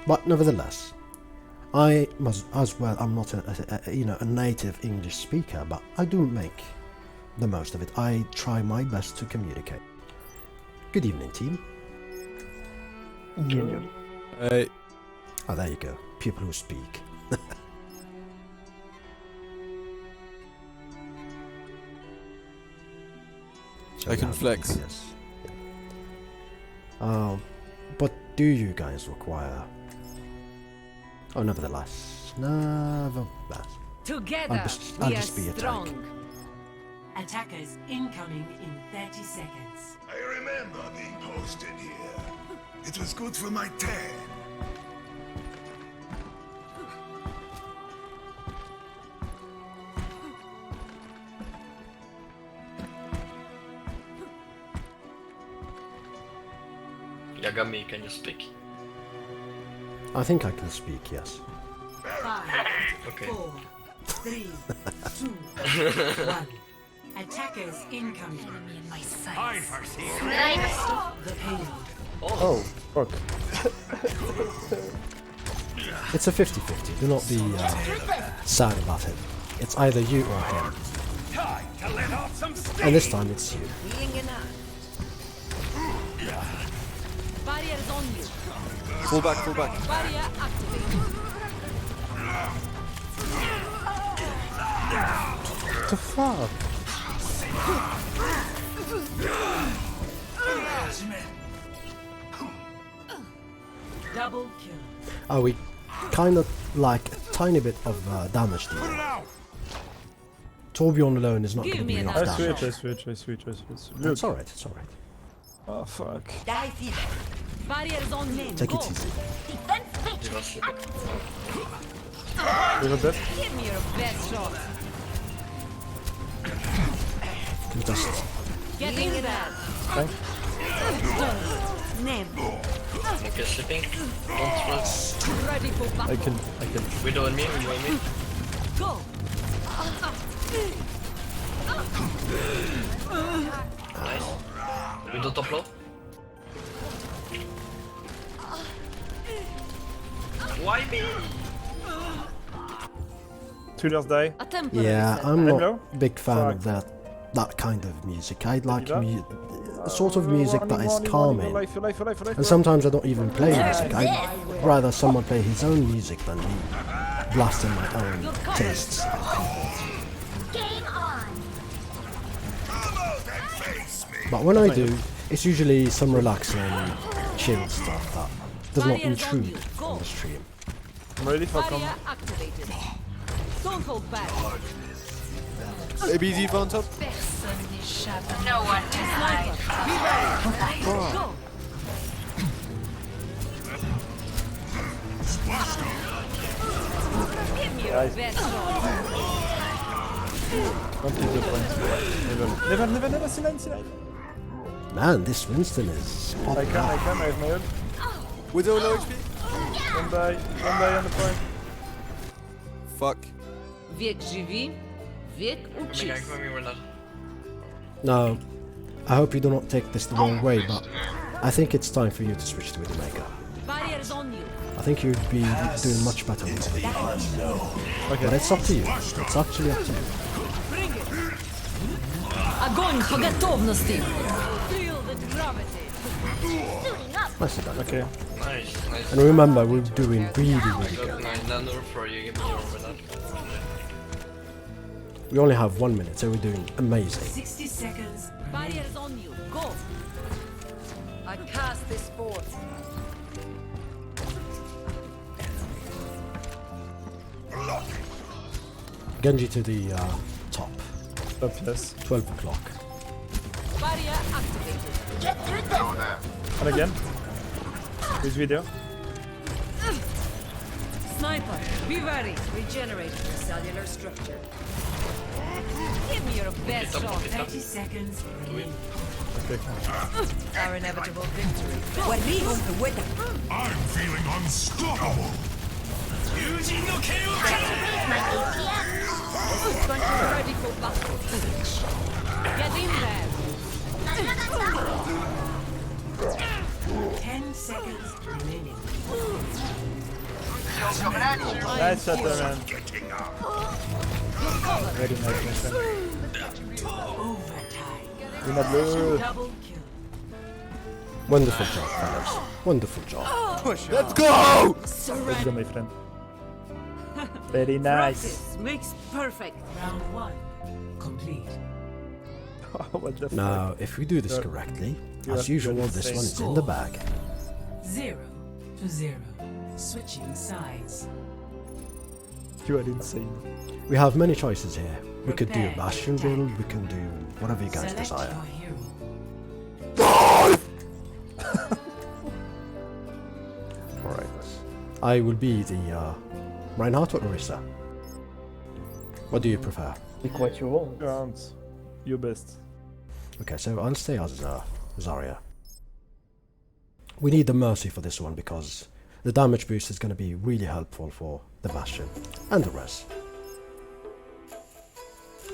But nevertheless, I must as well. I'm not a native English speaker, but I do make the most of it. I try my best to communicate. Good evening, team. Hey. Oh, there you go. People who speak. So I can flex. Yes. But do you guys require? Oh, nevertheless. Together, I'll we just are be a strong. tank. Attackers incoming in 30 seconds. I remember being posted here. It was good for my tan. Yagami, can you speak? I think I can speak, yes. 5, Okay. 4, 3, 2, 1. Attackers incoming. Enemy in my sights. Stop the payload. Oh, fuck. It's a 50-50. Do not be sad about it. It's either you or him. And this time it's you. Barriers on you. Fall back, fall back. Barrier activated. What the fuck? Double kill. Oh, we kind of like a tiny bit of damage deal. Torbjorn alone is not going to be enough damage. I switch. It's alright, it's alright. Oh, fuck. Barriers on me. Take it easy. You have a death? Give me your best shot. Just Get in there. Thank. Okay, slipping. Don't throw. Ready for battle. I can. Widow and me, widow and me. Go. Nice. Widow top low. Why me? Two die. A temporary yeah, setback. I'm not Hello? a big fan of Fuck. that kind of music. I like that? a sort of music that is calming. Life. And sometimes I don't even play music. I'd rather someone play his own music than me blasting my own tastes. Game on. But when I do, it's usually some relaxing, chill stuff that does not intrude on the stream. I'm ready for Barrier activated. Don't hold back. ABZ on top. No one can hide. Be ready. Go. Give me your best shot. Don't leave the point. Never, silence. Man, this Winston is I popping can, up. I have my ult. Widow low HP. One die on the point. Fuck. Wiek żywi, wiek uczysz. Mega, come here, we're not. No, I hope you do not take this the wrong way, but I think it's time for you to switch to Widowmaker. Barriers on you. I think you'd be doing much better with it. But it's up to you. It's actually up to you. Bring it. Огонь по готовности. Feel the gravity. Nicely done. Okay. Nice. And remember, we're doing really, I really got good. 9 nano for you, give me your we're not. We only have 1 minute, so we're doing amazing. 60 seconds. Barriers on you. Go. I cast this forth. Genji to the top. Top, yes. 12 o'clock. Barrier activated. And again. This video. Sniper, be ready. Regenerating the cellular structure. Give me your best shot. 30 seconds. Okay. Our inevitable victory. I'm feeling unstoppable. Ready for battle. Get in there. 10 seconds remaining. Nice shot there, man. Very nice, my friend. Overtime. Do not lose. Double kill. Wonderful job, fellas. Wonderful job. Let's go! Let's go, my friend. Very nice. Practice makes perfect. Round 1 complete. What the fuck? Now, if we do this correctly, as usual, this one is in the bag. 0-0. Switching sides. You are insane. We have many choices here. We could do a Bastion build, we can do whatever you guys Select desire. your hero. Alright. I will be the Reinhardt or Orisa. What do you prefer? Pick what you want. Grounds. You best. Okay, so I'll stay as Zarya. We need the Mercy for this one because the damage boost is going to be really helpful for the Bastion and the rest.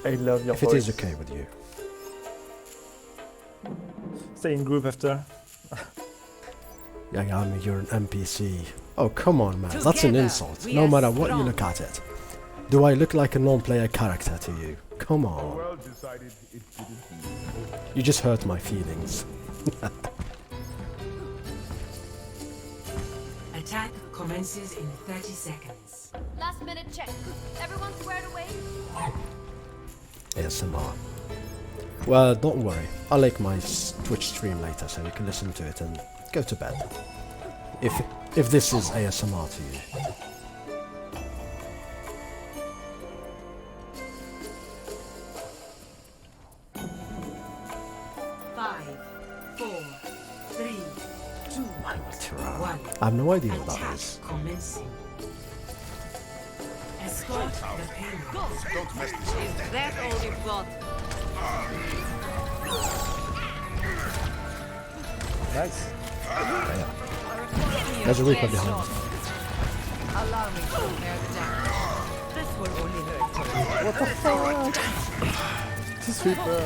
I love your If voice. it is okay with you. Stay in group after. Yagami, you're an NPC. Oh, come on, man. That's an insult, no matter what you look at it. Do I look like a non-player character to you? Come on. Well decided it didn't. You just hurt my feelings. Attack commences in 30 seconds. Last minute check. Everyone squared away? ASMR. Well, don't worry. I'll link my Twitch stream later so you can listen to it and go to bed. If this is ASMR to you. 5, 4, 3, 2, 1. I have no idea what that Attack is. commencing. Escort the payload. Don't mess this up. Is that all you've got? Nice. Yeah. There's a Reaper behind us. Allow me to repair the damage. This will only hurt. What the fuck? This Reaper.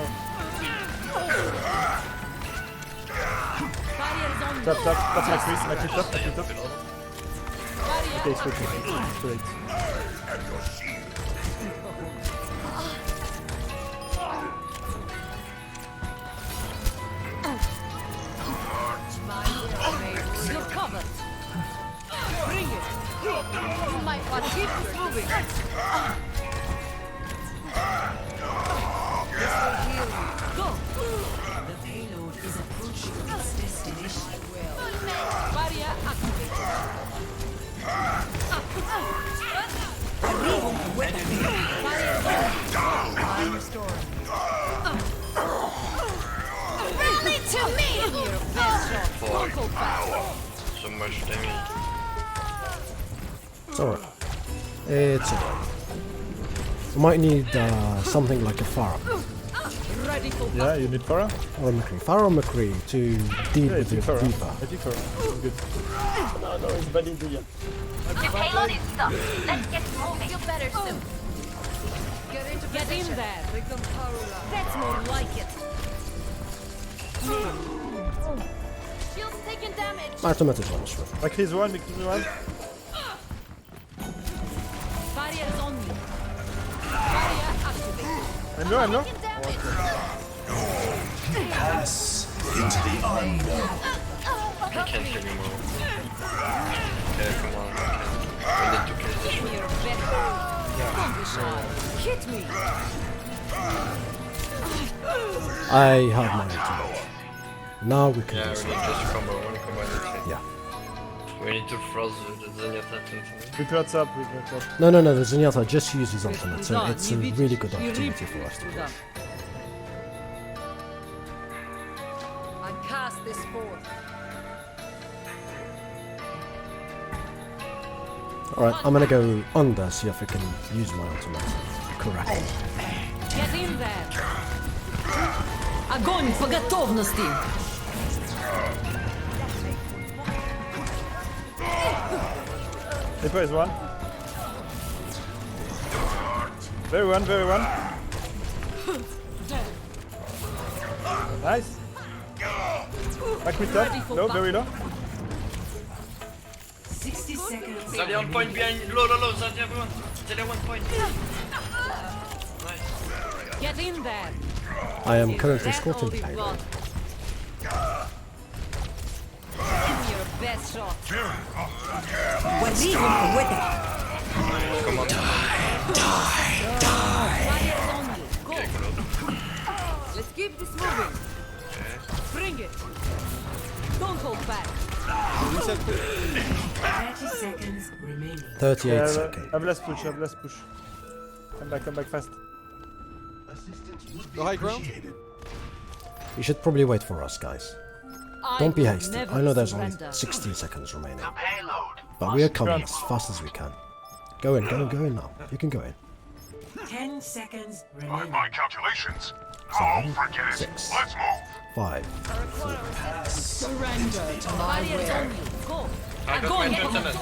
Barriers on Top, top, my crease, top, my top. Okay, it's working. It's great. And your shield. You're covered. Bring it. You might want to keep this moving. This will heal you. Go. The payload is approaching its destination. Barrier activated. I'm restoring. Bring me to me! Your best shot. Don't go back. So much damage. It's alright. It's alright. We might need something like a Pharah. Ready for Yeah, you need Farah? Or a McCree. Pharah or McCree to deal Yeah, with I the think Farah. Reaper. I think Farah. Good. No, it's bad idea. The payload is stuck. Let's get moving. Feel better soon. Get in there. That's more like it. Shield's taking damage. My tomatoes on this one. My crease one, my crease one. Barrier's on me. Barrier activated. I'm low, I'm low. Taking damage. Pass into the unknown. I can't heal you more. Okay, come on. We need to kill this one. You're better. Don't be shy. Hit me. I have my ultimate. Now we can Yeah, do we something. need just combo. One combo and Yeah. we need to froze the Zenyatta infinite. We what's up, we what's up. No, the Zenyatta just uses ultimate, so it's a really good opportunity for us to push. I cast this forth. Alright, I'm gonna go under, see if I can use my ultimate correctly. Get in there. Огонь по готовности. Reaper is one. Very one, very one. Nice. Back with top. Low, very low. 60 seconds. Zalia on point behind. Low. Zalia everyone. Zalia 1 point. Nice. Get in there. I am currently That's escorting all the we've payload. got. Your best shot. Come on. Barrier's on you. Go. Let's keep this moving. Bring it. Don't hold back. 30 seconds remaining. 38 Yeah, seconds. I've less push, I've less push. Come back fast. Go high ground. You should probably wait for us, guys. I Don't be will hasty. never I know there's only surrender. 16 seconds remaining. Payload. But we are coming as fast as we can. Go in now. You can go in. 10 seconds By remaining. my calculations. Seven, Oh, forget it. 6, Let's move. 5. Surrender to my Barrier's will. on you. Go. I got my ultimate.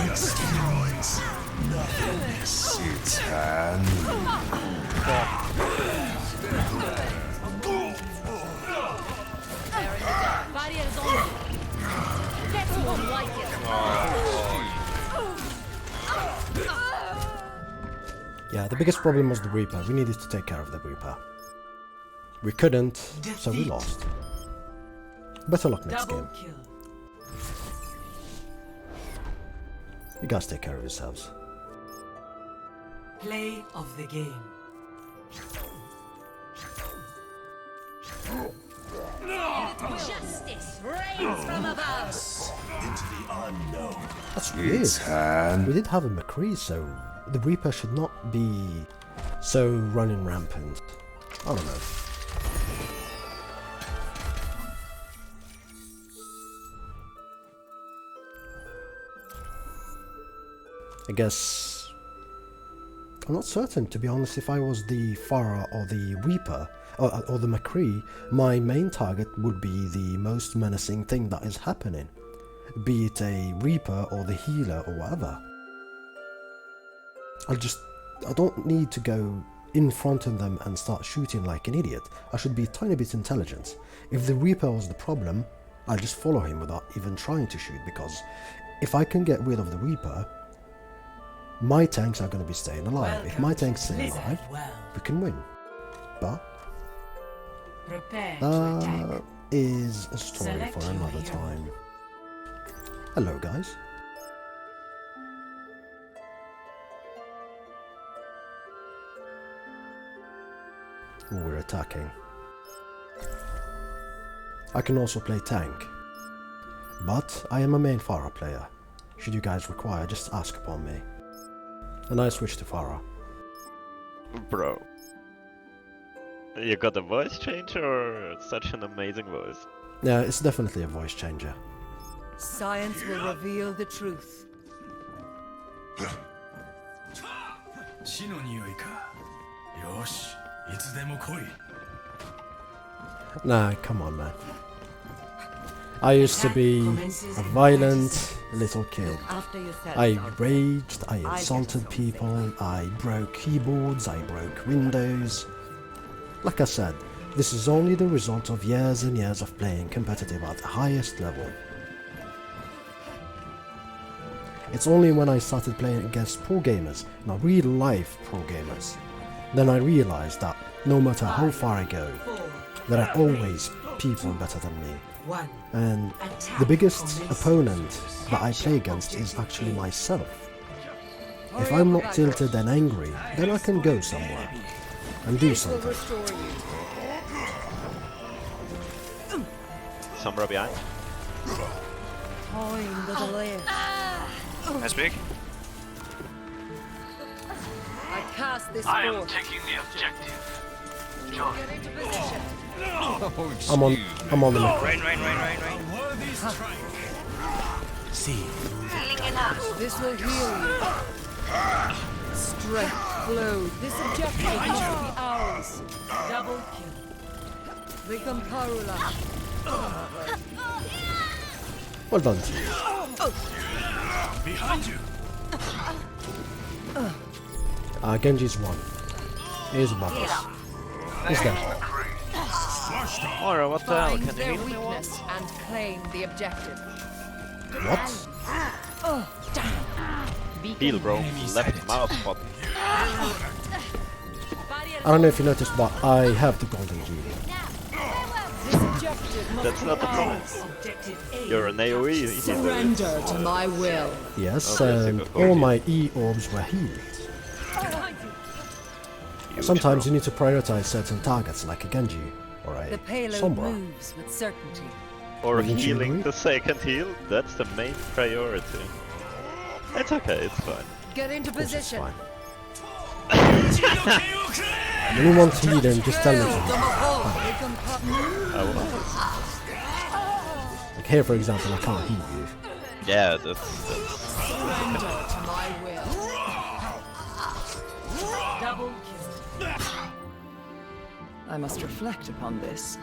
Destroys nothingness. Its hand. Barrier's on you. That's more like it. Yeah, the biggest problem was the Reaper. We needed to take care of the Reaper. We couldn't, so we Defeat. lost. Better luck next Double game. kill. You guys take care of yourselves. Play of the game. Justice reigns from above. Into the unknown. That's weird. We did have a McCree, so the Reaper should not be so running rampant. I don't know. I guess I'm not certain, to be honest. If I was the Pharah or the Reaper, or the McCree, my main target would be the most menacing thing that is happening. Be it a Reaper or the healer or whatever. I don't need to go in front of them and start shooting like an idiot. I should be a tiny bit intelligent. If the Reaper was the problem, I'll just follow him without even trying to shoot, because if I can get rid of the Reaper, my tanks are going to be staying alive. If my tanks stay alive, we can win. But that is a story for another time. Hello, guys. We're attacking. I can also play tank, but I am a main Pharah player. Should you guys require, just ask upon me. And I switch to Pharah. Bro, you got a voice change or such an amazing voice? Yeah, it's definitely a voice changer. Science will reveal the truth. Nah, come on, man. I used to be a violent little kid. I raged, I insulted people, I broke keyboards, I broke windows. Like I said, this is only the result of years and years of playing competitive at the highest level. It's only when I started playing against pro gamers, now real life pro gamers, then I realized that no matter how far I go, there are always people better than me. And the biggest opponent that I play against is actually myself. If I'm not tilted and angry, then I can go somewhere and do something. Sombra behind. That's big. I cast this I am forth. taking the objective. Join. Get into position. I'm on the Rain. See. This will heal you. Strength flows. This objective must be ours. Double kill. Become Karula. Well done. Behind you. Genji's one. Here's Marcus. He's dead. Mora, what the hell? Find Can their you heal me weakness and claim the objective. What? Heal, bro. Left mouse button. I don't know if you noticed, but I have the golden heal. That's not the problem. You're an AoE healer. Surrender to my will. Yes, Okay, and so all my E-orbs were healed. Sometimes you need to prioritize certain targets like a Genji or a The payload Sombra. moves with certainty. Or Wouldn't you healing agree? the second heal, that's the main priority. It's okay, it's fine. Get into Of course it's position. fine. When you want healing, just tell me to. Like here, for example, I can't heal you. Yeah, that's Surrender to my will. Double kill. I must reflect upon this.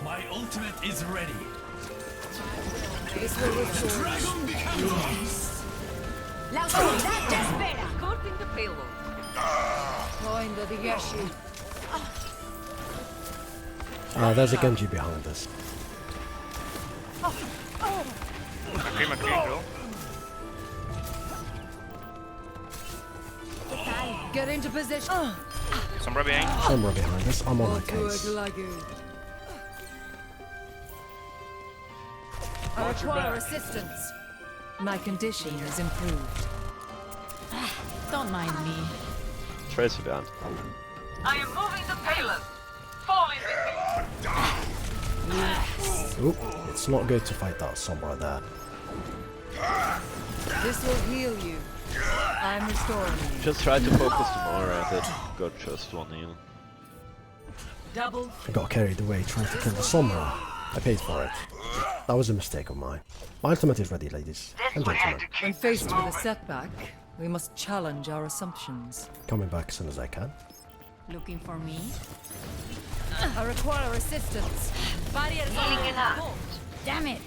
My ultimate is ready. This will restore. Dragon becomes La oscuridad te espera. Corten the payload. Join the Yashi. There's a Genji behind us. McCree, bro. Get into position. Sombra behind. Sombra behind us. I'm on the case. I require assistance. My condition is improved. Don't mind me. Tracer behind. I am moving the payload. Fall in with me. Oop, it's not good to fight that Sombra there. This will heal you. I'm restoring you. Just try to focus more at it. Got just one heal. Double I got carried away trying to kill the Sombra. I paid for it. That was a mistake of mine. My ultimate is ready, ladies and gentlemen. When faced with a setback, we must challenge our assumptions. Coming back as soon as I can. Looking for me? I require assistance. Barrier healing enough. Damn it!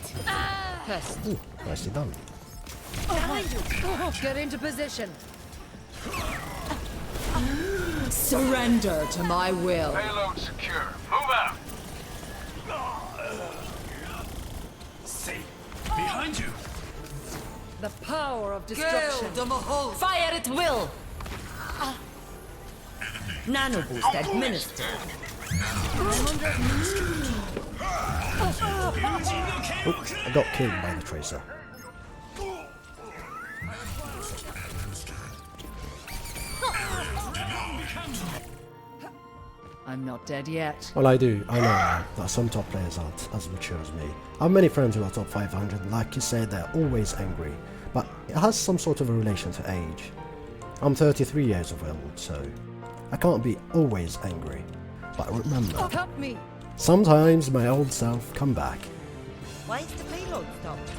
Pest. Ooh, nicely done. Behind you. Get into position. Surrender to my will. Payload secure. Move out. Safe. Behind you. The power of destruction. Fire at will. Nano boost administered. Oh, I got killed by the tracer. I'm not dead yet. Well, I know that some top players aren't as mature as me. I have many friends who are top 500, and like you said, they're always angry. But it has some sort of a relation to age. I'm 33 years old, so I can't be always angry. But remember, Help me. sometimes my old self come back. Why is the payload stopped?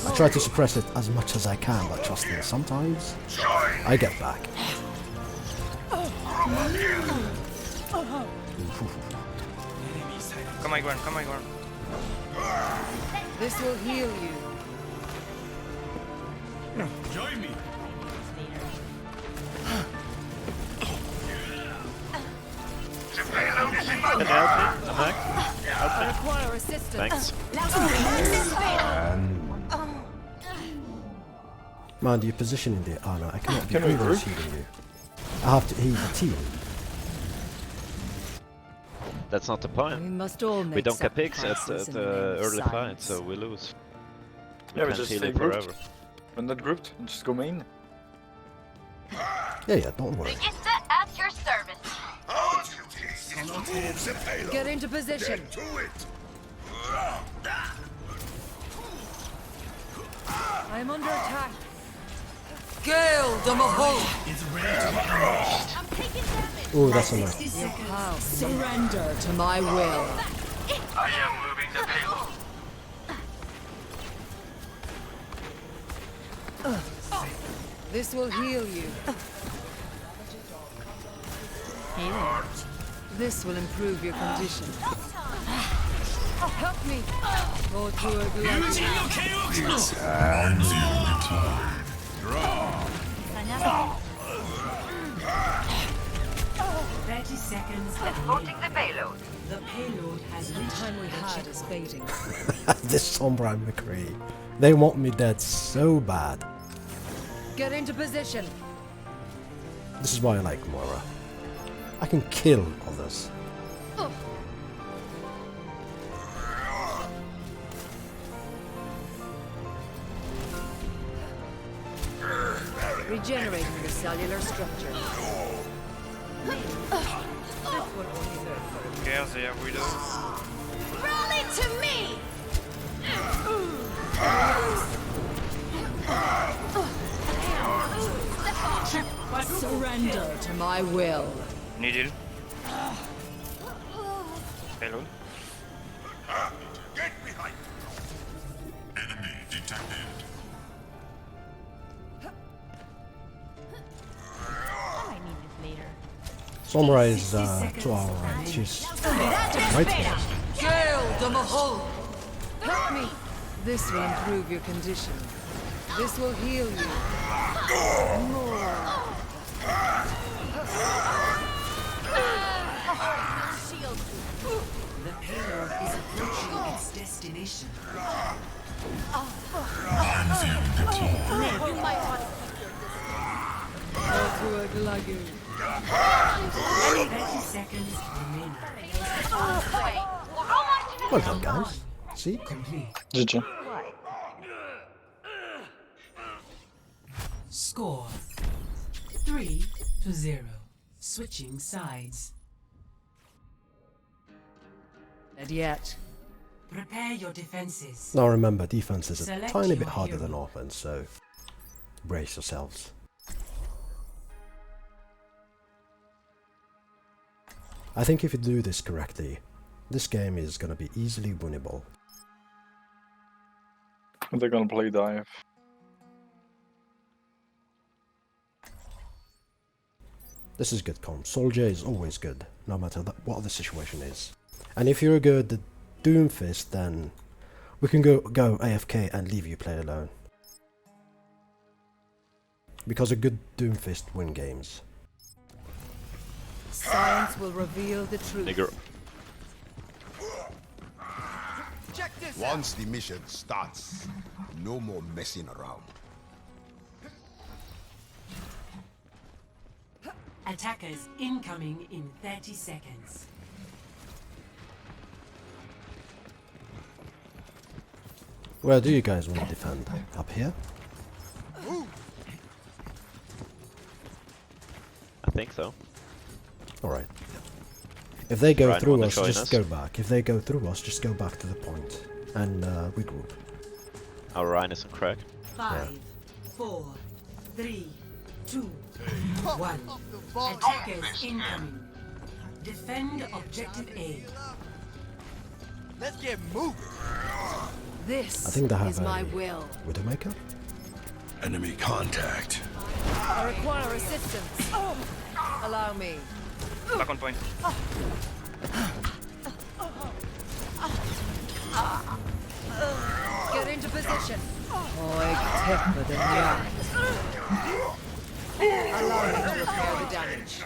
I try to suppress it as much as I can, but trust me, sometimes I get back. Come on, Gwen, come on, Gwen. This will heal you. Join me. The payload is in my Can you help me? I'm back. I require assistance. Thanks. Man, your position in there, Anna, I cannot be Can we always group? healing you. I have to heal the team. That's not the point. We must all make We don't get picks at sacrifices in the the name of early fight, science. so we lose. Yeah, we can't just heal stay it grouped. forever. When not grouped, just go main. Yeah, don't worry. Register at your service. Our duty is to move the payload. Get into position. Get to it. I am under attack. Gale the Mahol. It's ready to be unleashed. Oh, that's a nice. Surrender to my will. I am moving the payload. This will heal you. This will improve your condition. Help me. Go through a glove. Draw. 30 seconds. Transporting the payload. The payload has The reached time we the had chip. is fading. This Sombra and McCree. They want me dead so bad. Get into position. This is why I like Moira. I can kill others. Regenerating the cellular structure. Okay, they are widow. Roll it to me! Surrender to my will. Needle. Payload. Get behind. Enemy detected. Sombra is to our right. She's right here. Gale the Mahol. Help me. This will improve your condition. This will heal you. More. The payload is approaching its destination. Minefield deployed. Go through a lagoon. 30 seconds remaining. Well done, guys. See? Complete. GG. Score 3-0. Switching sides. And yet, Prepare your defenses. Now remember, defense is a Select tiny bit your harder hero. than offense, so brace yourselves. I think if you do this correctly, this game is gonna be easily winnable. They're gonna play dive. This is good comp. Soldier is always good, no matter what the situation is. And if you're good at Doomfist, then we can go AFK and leave you play alone. Because a good Doomfist win games. Science will reveal the truth. Nigger. Once the mission starts, no more messing around. Attackers incoming in 30 seconds. Where do you guys want to defend? Up here? I think so. Alright. If they go Ryan, through wanna us, join just us? go back. If they go through us, just go back to the point and regroup. Our Ryan is on crack. 5, 4, 3, 2, 1. Attackers incoming. Defend objective A. Let's get moving. This I think they have is my will. Widowmaker? Enemy contact. I require assistance. Allow me. Back on point. Get into position. Oj, täppa den ja. Allow me to repair the damage.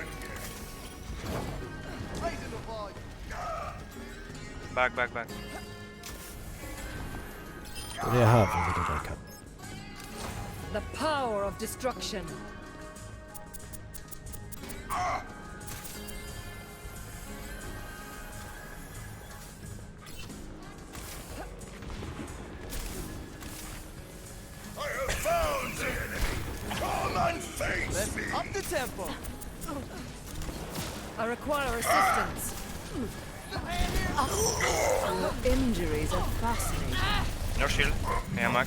Back, back, back. What do you have in Widowmaker? The power of destruction. I have found the enemy. Come and face me. Up the tempo. I require assistance. Your injuries are fascinating. No shield. Yeah, Mac.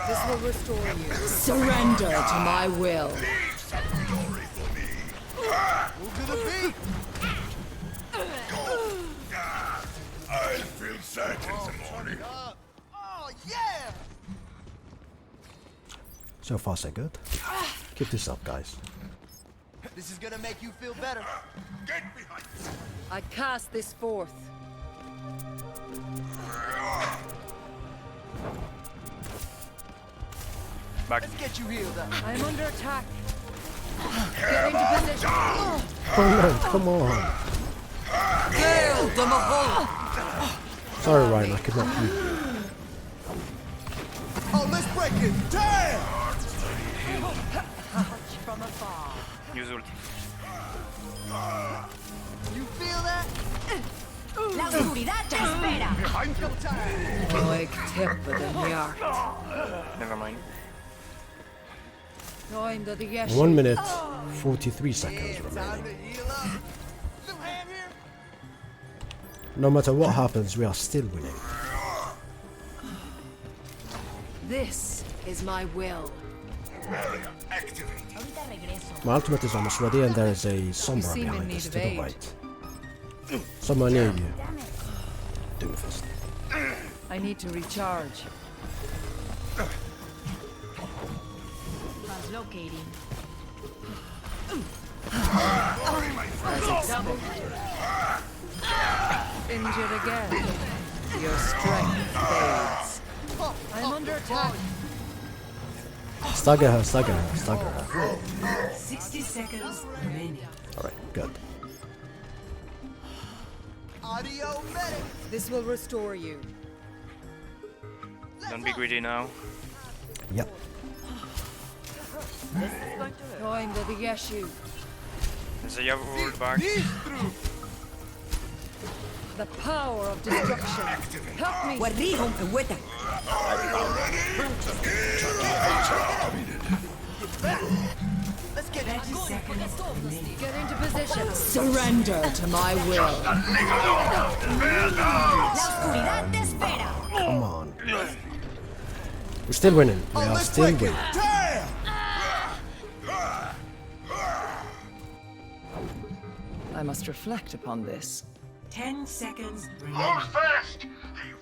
This will restore you. Surrender to my will. Leave some glory for me. Move to the beat. I'll feel sad in the morning. Oh yeah! So far so good. Keep this up, guys. This is gonna make you feel better. Get behind me. I cast this forth. Back. Let's get you healed up. I am under attack. Get into position. Oh no, come on. Gale the Mahol. Sorry, Ryan, I could not hear you. Oh, let's break it. Damn! From afar. Use ult. You feel that? La oscuridad te espera. Oj, täppa den ja. Never mind. Join the Yesh. 1 minute, 43 seconds remaining. No matter what happens, we are still winning. This is my will. My ultimate is almost ready, and there is a Sombra seem in behind need us of to the aid. right. Somewhere near you. Doomfist. I need to recharge. Locating. Injured again. Your strength fades. I'm under attack. Stagger her, stagger her, stagger her. 60 seconds remaining. Alright, good. Audio medic. This will restore you. Don't be greedy now. Yep. Join the Yeshu. There's a Yavu ult back. The power of destruction. Help me. Let's get 30 seconds remaining. Get into position. Surrender to my will. La oscuridad te espera. Come on. We're still winning. We are still winning. I must reflect upon this. 10 seconds Move remaining. fast! The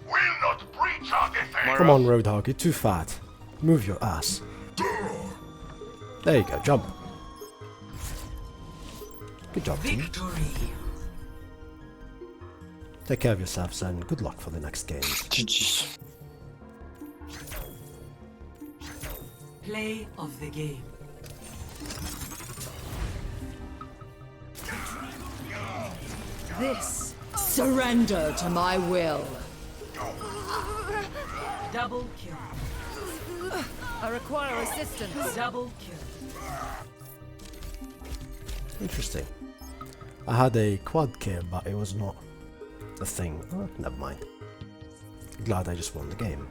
will not breach our defense. Come on, Roadhog, you're too fat. Move your ass. There you go, jump. Good job, team. Victory. Take care of yourselves and good luck for the next game. GG. Play of the game. This. Surrender to my will. Double kill. I require assistance. Double kill. Interesting. I had a quad kill, but it was not the thing. Oh, never mind. Glad I just won the game.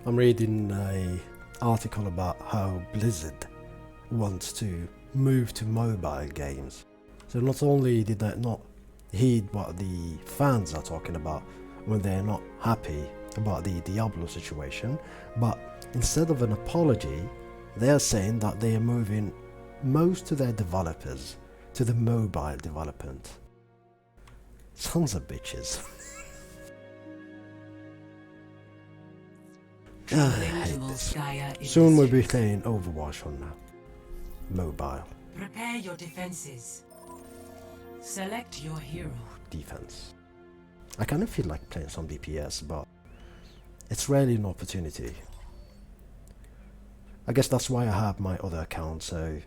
I'm reading a article about how Blizzard wants to move to mobile games. So not only did they not heed what the fans are talking about when they're not happy about the Diablo situation, but instead of an apology, they're saying that they are moving most of their developers to the mobile development. Sons of bitches. I hate this. Soon we'll be playing Overwatch on mobile. Prepare your defenses. Select your hero. Defense. I kind of feel like playing some DPS, but it's rarely an opportunity. I guess that's why I have my other account, so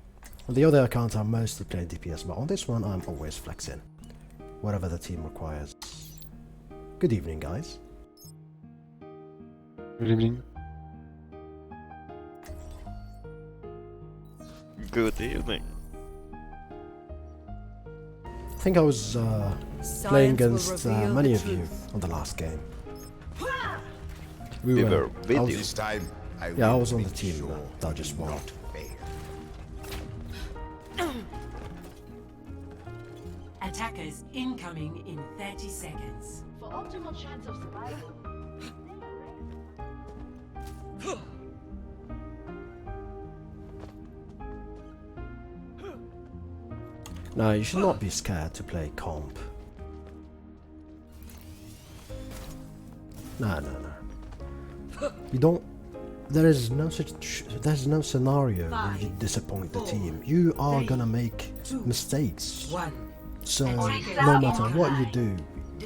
on the other account I'm mostly playing DPS, but on this one I'm always flexing. Whatever the team requires. Good evening, guys. Good evening. Good evening. I think I was playing against many of you on the last game. We were with you. This time, I was on the team that just won. Attackers incoming in 30 seconds. For optimal chance of survival. No, you should not be scared to play comp. No. You don't. There's no scenario where you disappoint the team. You are gonna make mistakes. So no matter what you do,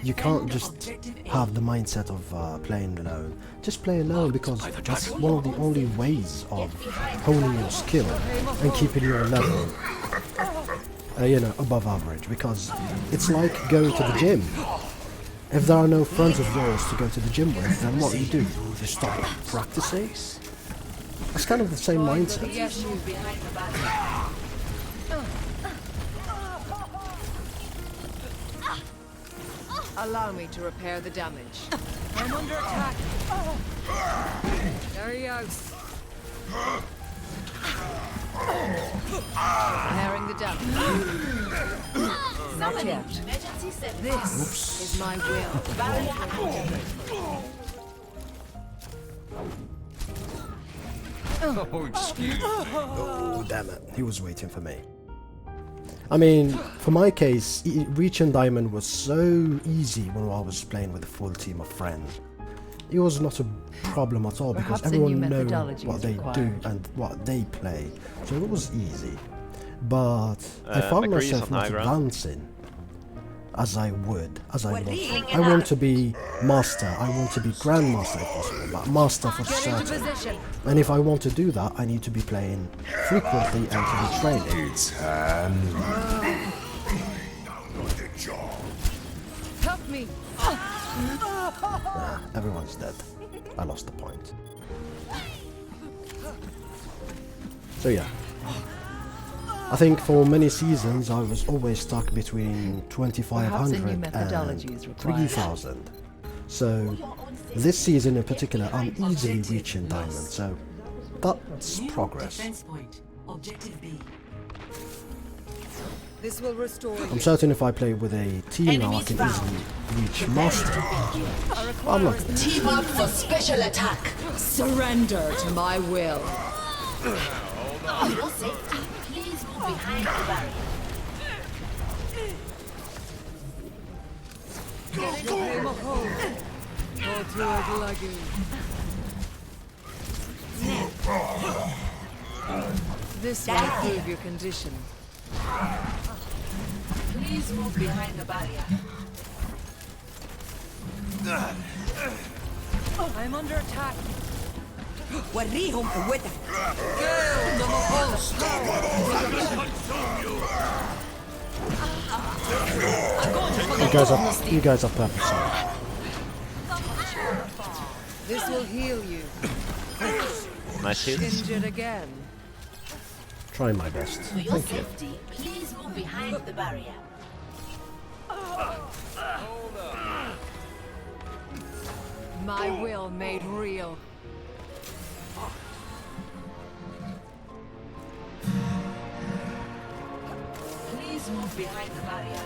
you can't just have the mindset of playing alone. Just play alone because that's one of the only ways of honing your skill and keeping your level, above average. Because it's like going to the gym. If there are no friends of yours to go to the gym with, then what do? You stop practicing? It's kind of the same mindset. Allow me to repair the damage. I'm under attack. There he goes. Preparing the damage. Not yet. This is my will. Oh, excuse me. Oh, damn it. He was waiting for me. I mean, for my case, reaching Diamond was so easy when I was playing with a full team of friends. It was not a problem at all because everyone knows what they do and what they play, so it was easy. But I found myself not advancing as I would. I want to be master, I want to be grandmaster if possible, but master for certain. And if I want to do that, I need to be playing frequently and to be training. It's hand. Help me. Nah, everyone's dead. I lost the point. So yeah. I think for many seasons I was always stuck between 2500 and 3000. So this season in particular I'm easily reaching Diamond, so that's progress. Objective B. This will restore I'm certain if I play with a team now I can easily reach Master. I'm not gonna Team up for special attack. surrender to my will. For your safety, please move behind the barrier. This will improve your condition. Please move behind the barrier. I'm under attack. وريهم قوتك. You guys are perfect. Sorry. This will heal you. Nice hits. Injured again. Trying my best. For your Thank you. safety, please move behind the barrier. My will made real. Please move behind the barrier.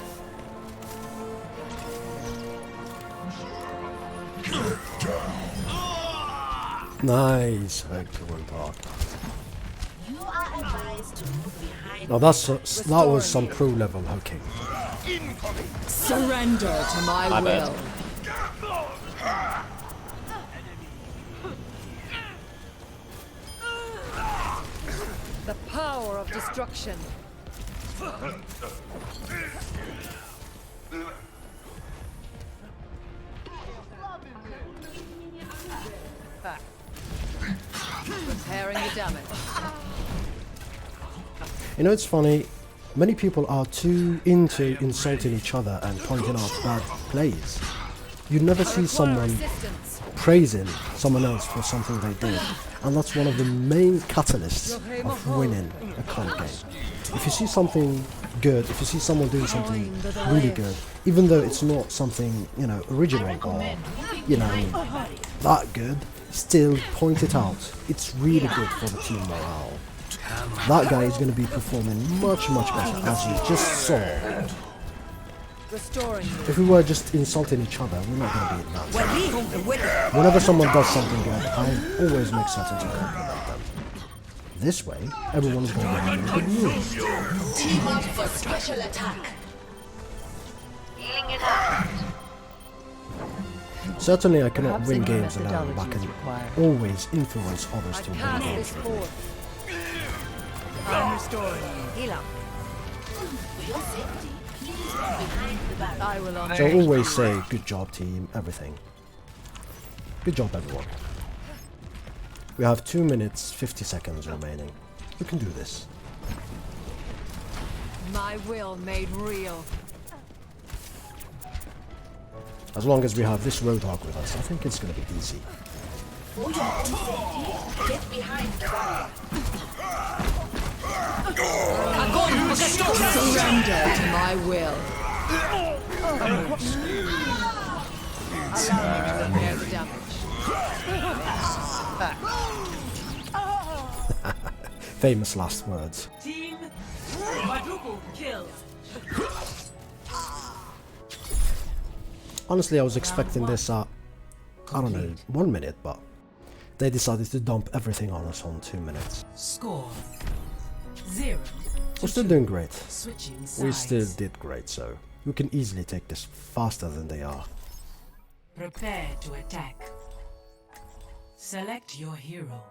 Nice. Excellent part. You are advised to move behind. Now that was some pro level hooking. Surrender to my will. The power of destruction. Repairing the damage. You know, it's funny. Many people are too into insulting each other and pointing out bad plays. You never see someone praising someone else for something they did, and that's one of the main catalysts of winning a comp game. If you see something good, if you see someone doing something really good, even though it's not something, you know, original or, you know, that good, still point it out. It's really good for the team morale. That guy is going to be performing much better, as you just saw. Restoring you. If we were just insulting each other, we're not going to be that. Whenever someone does something good, I always make certain to compliment them. This way, everyone's going to be in a good mood. Team up for special attack. Healing it out. Certainly I cannot win games alone, but I can always influence others to win games with me. I'm restoring you. Heal up. For your safety, please move behind the barrier. I will honor. So I always say, good job team, everything. Good job everyone. We have 2 minutes, 50 seconds remaining. We can do this. My will made real. As long as we have this Roadhog with us, I think it's going to be easy. For your own safety, get behind the barrier. Surrender to my will. Allow me to repair the damage. Famous last words. Team quadruple kill. Honestly, I was expecting this at, I don't know, 1 minute, but they decided to dump everything on us on 2 minutes. Score 0. We're still doing great. Switching We sides. still did great, so we can easily take this faster than they are. Prepare to attack. Select your hero.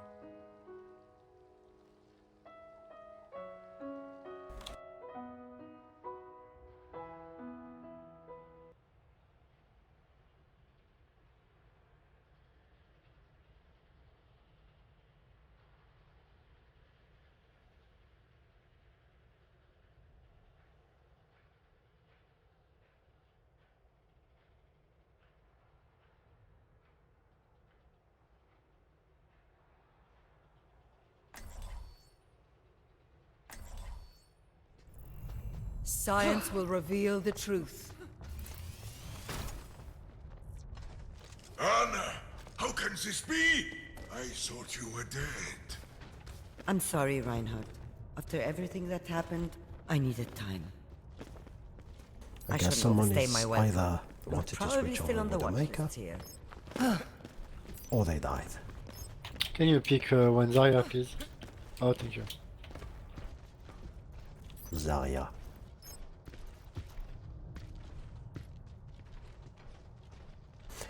Science will reveal the truth. Anna, how can this be? I thought you were dead. I'm sorry, Reinhardt. After everything that happened, I needed time. I guess shouldn't someone overstay is my welcome. either I'm wanted to probably switch still on on the with the watch maker, list here. or they died. Can you pick one Zarya, please? Oh, thank you. Zarya.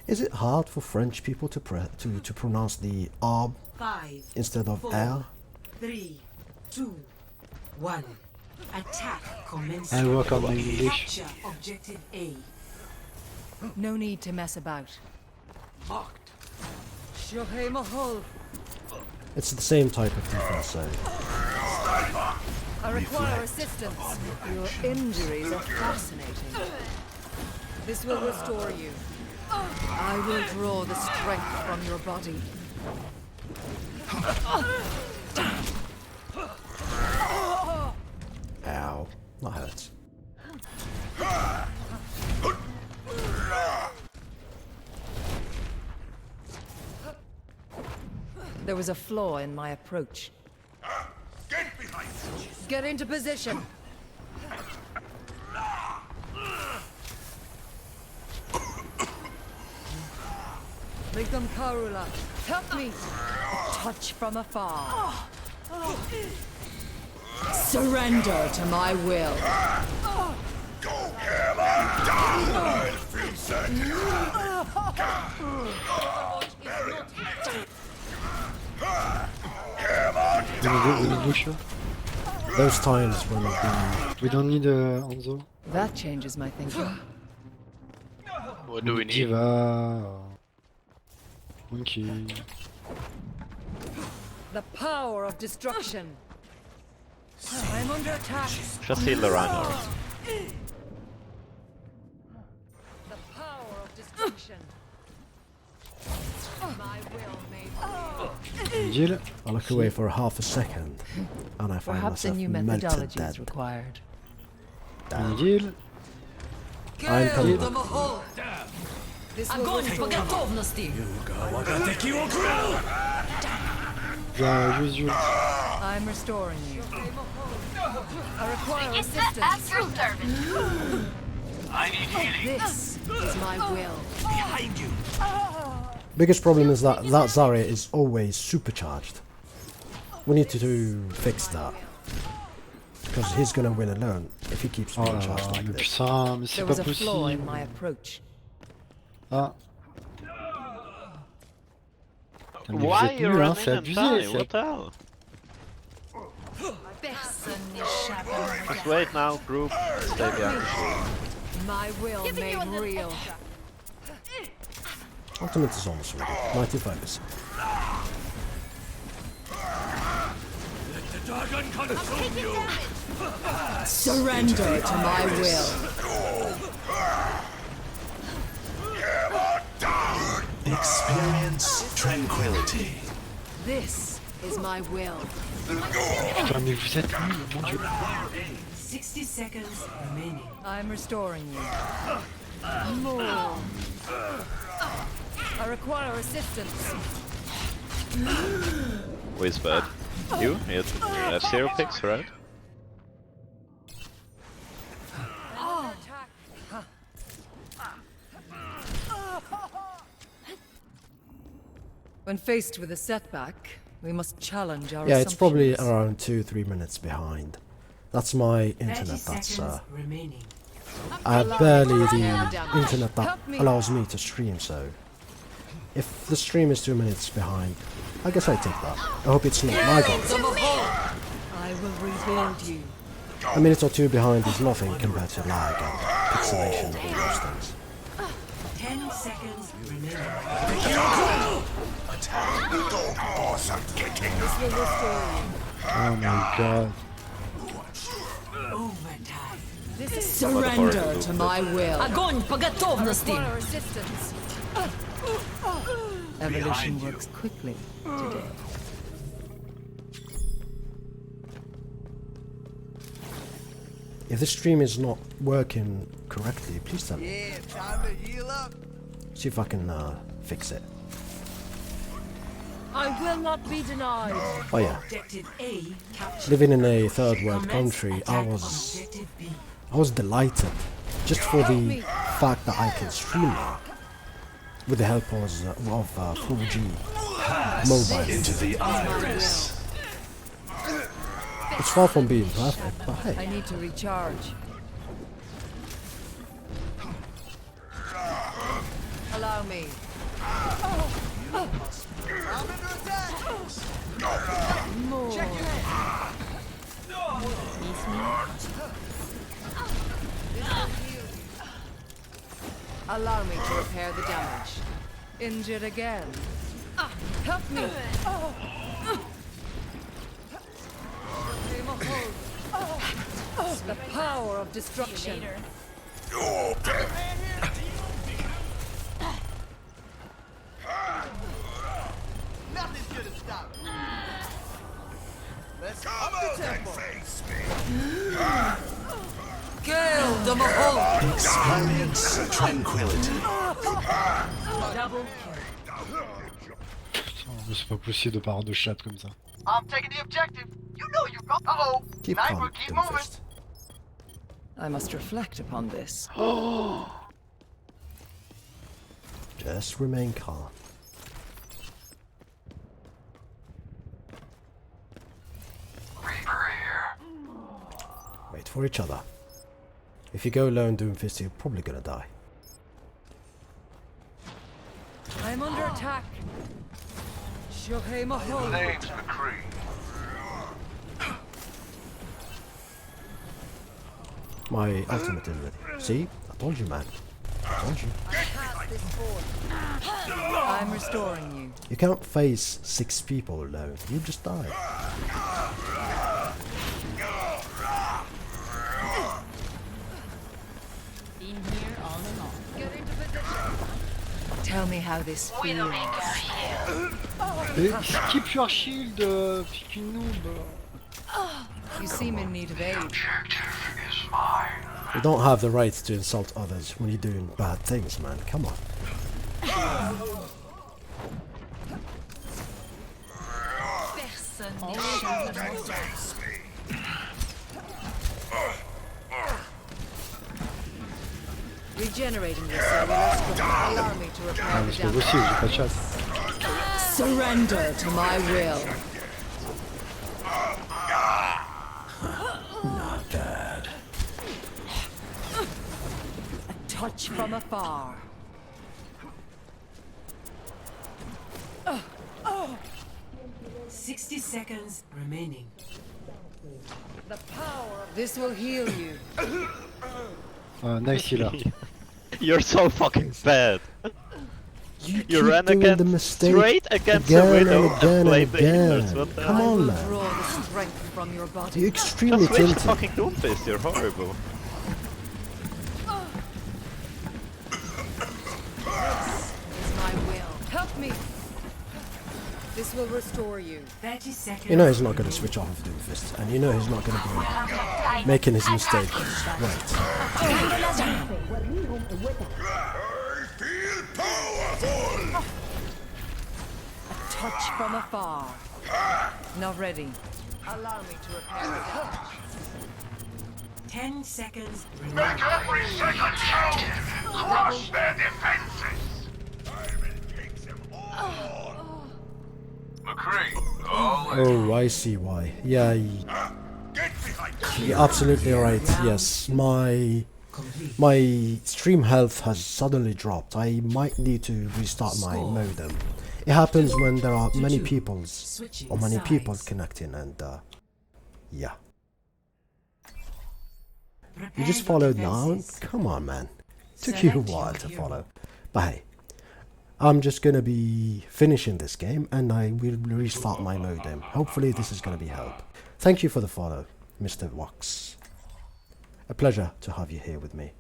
Is it hard for French people to pronounce the R 5 instead of 4 R? 3 2 1. Attack commences. I'll work on my English. Capture objective A. No need to mess about. Marked. Shohei Mahal. It's the same type of defense, so I require assistance. Your injuries are fascinating. This will restore you. I will draw the strength from your body. ow, that hurts. There was a flaw in my approach. Get behind! Get into position. Brigam Karula, help me. A touch from afar. Surrender to my will. Go, Kayla! Die! Vincent! We need Lucio. Those times when We don't need Hanzo. That changes my thinking. What do we need? Diva. Monkey. The power of destruction. I'm under attack. Just heal the Reinhardt. The power of destruction. My will made Jill. I look away for half a second and I find Perhaps a myself new melted methodology dead. is required. Jill. I'm coming The back. Mahal. This will restore you. Use you. I'm restoring you. I require assistance. I need healing. This is my will. Behind you. Biggest problem is that Zarya is always supercharged. We need to fix that. Because he's gonna win alone if he keeps Oh being là charged là, like mais this. putain, mais c'est There pas was a flaw in possible. my approach. Ah. Putain, mais vous Why êtes you nuls, hein, running c'est and abusé. die? c'est- What the hell? Just wait now, group. Stay behind. My will made real. Ultimate is almost ready. 95%. Let the dragon consume you. Surrender to my will. Experience tranquility. This is my will. Putain, mais vous êtes nuls, mon dieu. 60 seconds remaining. I'm restoring you. More. I require assistance. Where's bad? You have 0 picks, right? When faced with a setback, we must challenge our Yeah, it's probably assumptions. around 2-3 minutes behind. That's my 30 internet. That's seconds remaining. I have barely the internet that allows me to stream. So if the stream is 2 minutes behind, I guess I take that. I hope it's not my fault. I will rebuild you. A minute or two behind is nothing compared to lag and pixelation and all those things. 10 seconds remaining. Attack the dog awesome kicking. Oh my god. Overtime. This is surrender to my will. Огонь по готовности! Evolution works quickly today. If the stream is not working correctly, please tell me. Yeah, time to heal up. See if I can fix it. I will not be denied. Oh yeah. Objective A captured. Living in a third world country, I was delighted just for the fact that I can stream now with the help of 4G mobile. Into the iris. It's far from being perfect, but hey. I need to recharge. Allow me. More. Check your head. Allow me to repair the damage. Injured again. Help me. The power of destruction. Nothing's gonna stop it. Let's Come up out the and tempo. face me. Kill the Mahol. Experience tranquility. Double Mais c'est pas possible de pas avoir de chat comme ça. I'm taking the objective. You know you got. Uh-oh. Keep Sniper, calm, keep moving. Doomfist. I must reflect upon this. Just remain calm. Reaper here. Wait for each other. If you go lone Doomfist, you're probably gonna die. I'm under attack. Shohei Mahol. Name's McCree. My ultimate is ready. See? I told you, man. I told you. I'm restoring you. You can't face 6 people alone. You just die. Been here all along. Get into position. Tell me how this feels. Keep your shield, fucking noob. You seem in need of aid. Objective is mine. You don't have the right to insult others when you're doing bad things, man. Come on. Regenerating your cellular structure. Allow me to repair Ah, the mais c'est pas damage. possible, j'ai pas de chat. Surrender to my will. Not bad. A touch from afar. 60 seconds remaining. The power. This will heal you. Nice healer. You're so fucking bad. You You keep ran doing against the mistake straight against again the widow and again played and the healers. again. What the Come hell? on, I will man. draw the strength from your body. You're extremely Just switch to tilted. fucking Doomfist, you're horrible. Is my will. Help me. This will restore you. 30 seconds. You know he's not going to switch off of Doomfist, and you know he's not going to be making his mistake right. I feel powerful. A touch from afar. Not ready. Allow me to repair the damage. 10 seconds Make remaining. every second count! Crush their defenses! I will take them all! McCree, Oh, I see why. Yeah, get behind you're absolutely right. Yes, my stream health has suddenly dropped. I might need to restart my modem. It happens when there are many people connecting, and yeah. You just followed now? Come on, man. Took you a while to follow. But hey, I'm just gonna be finishing this game and I will restart my modem. Hopefully this is gonna be help. Thank you for the follow, Mr. Vox. A pleasure to have you here with me.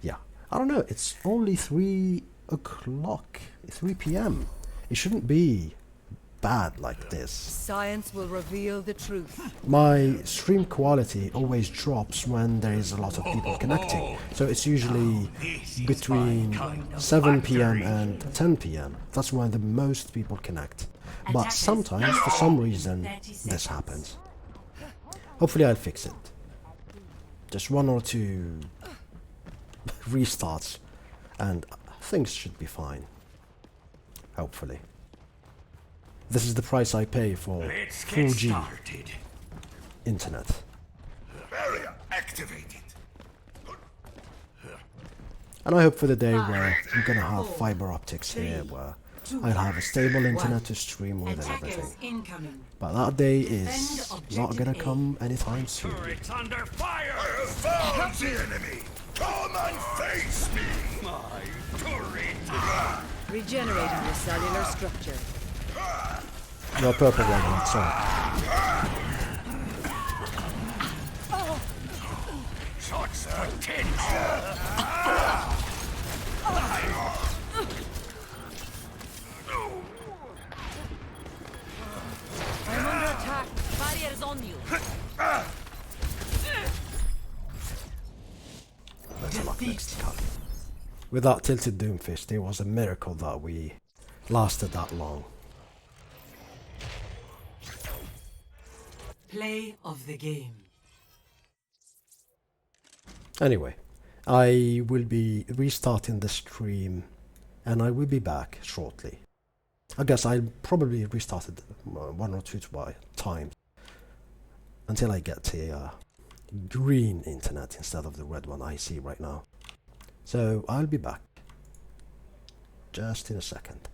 Yeah, I don't know, it's only 3 o'clock, 3 p.m. It shouldn't be bad like this. Science will reveal the truth. My stream quality always drops when there is a lot of people connecting, so it's usually between 7 p.m. and 10 p.m. That's when the most people connect. But sometimes, for some reason, this happens. Hopefully I'll fix it. Just 1 or 2 restarts and things should be fine. Hopefully. This is the price I pay for 4G internet. Barrier activated. And I hope for the day where I'm gonna have fiber optics here, where I'll have a stable internet to stream with and everything. But that day is not gonna come anytime soon. It's under fire! I have found the enemy! Come and face me! My turret! Regenerating the cellular structure. No purple one, sorry. Shots potential! I'm under attack. Barriers on you. Better luck next time. With that tilted doomfist, it was a miracle that we lasted that long. Play of the game. Anyway, I will be restarting the stream and I will be back shortly. I guess I'll probably restart it 1 or 2 times until I get a green internet instead of the red one I see right now. So I'll be back just in a second.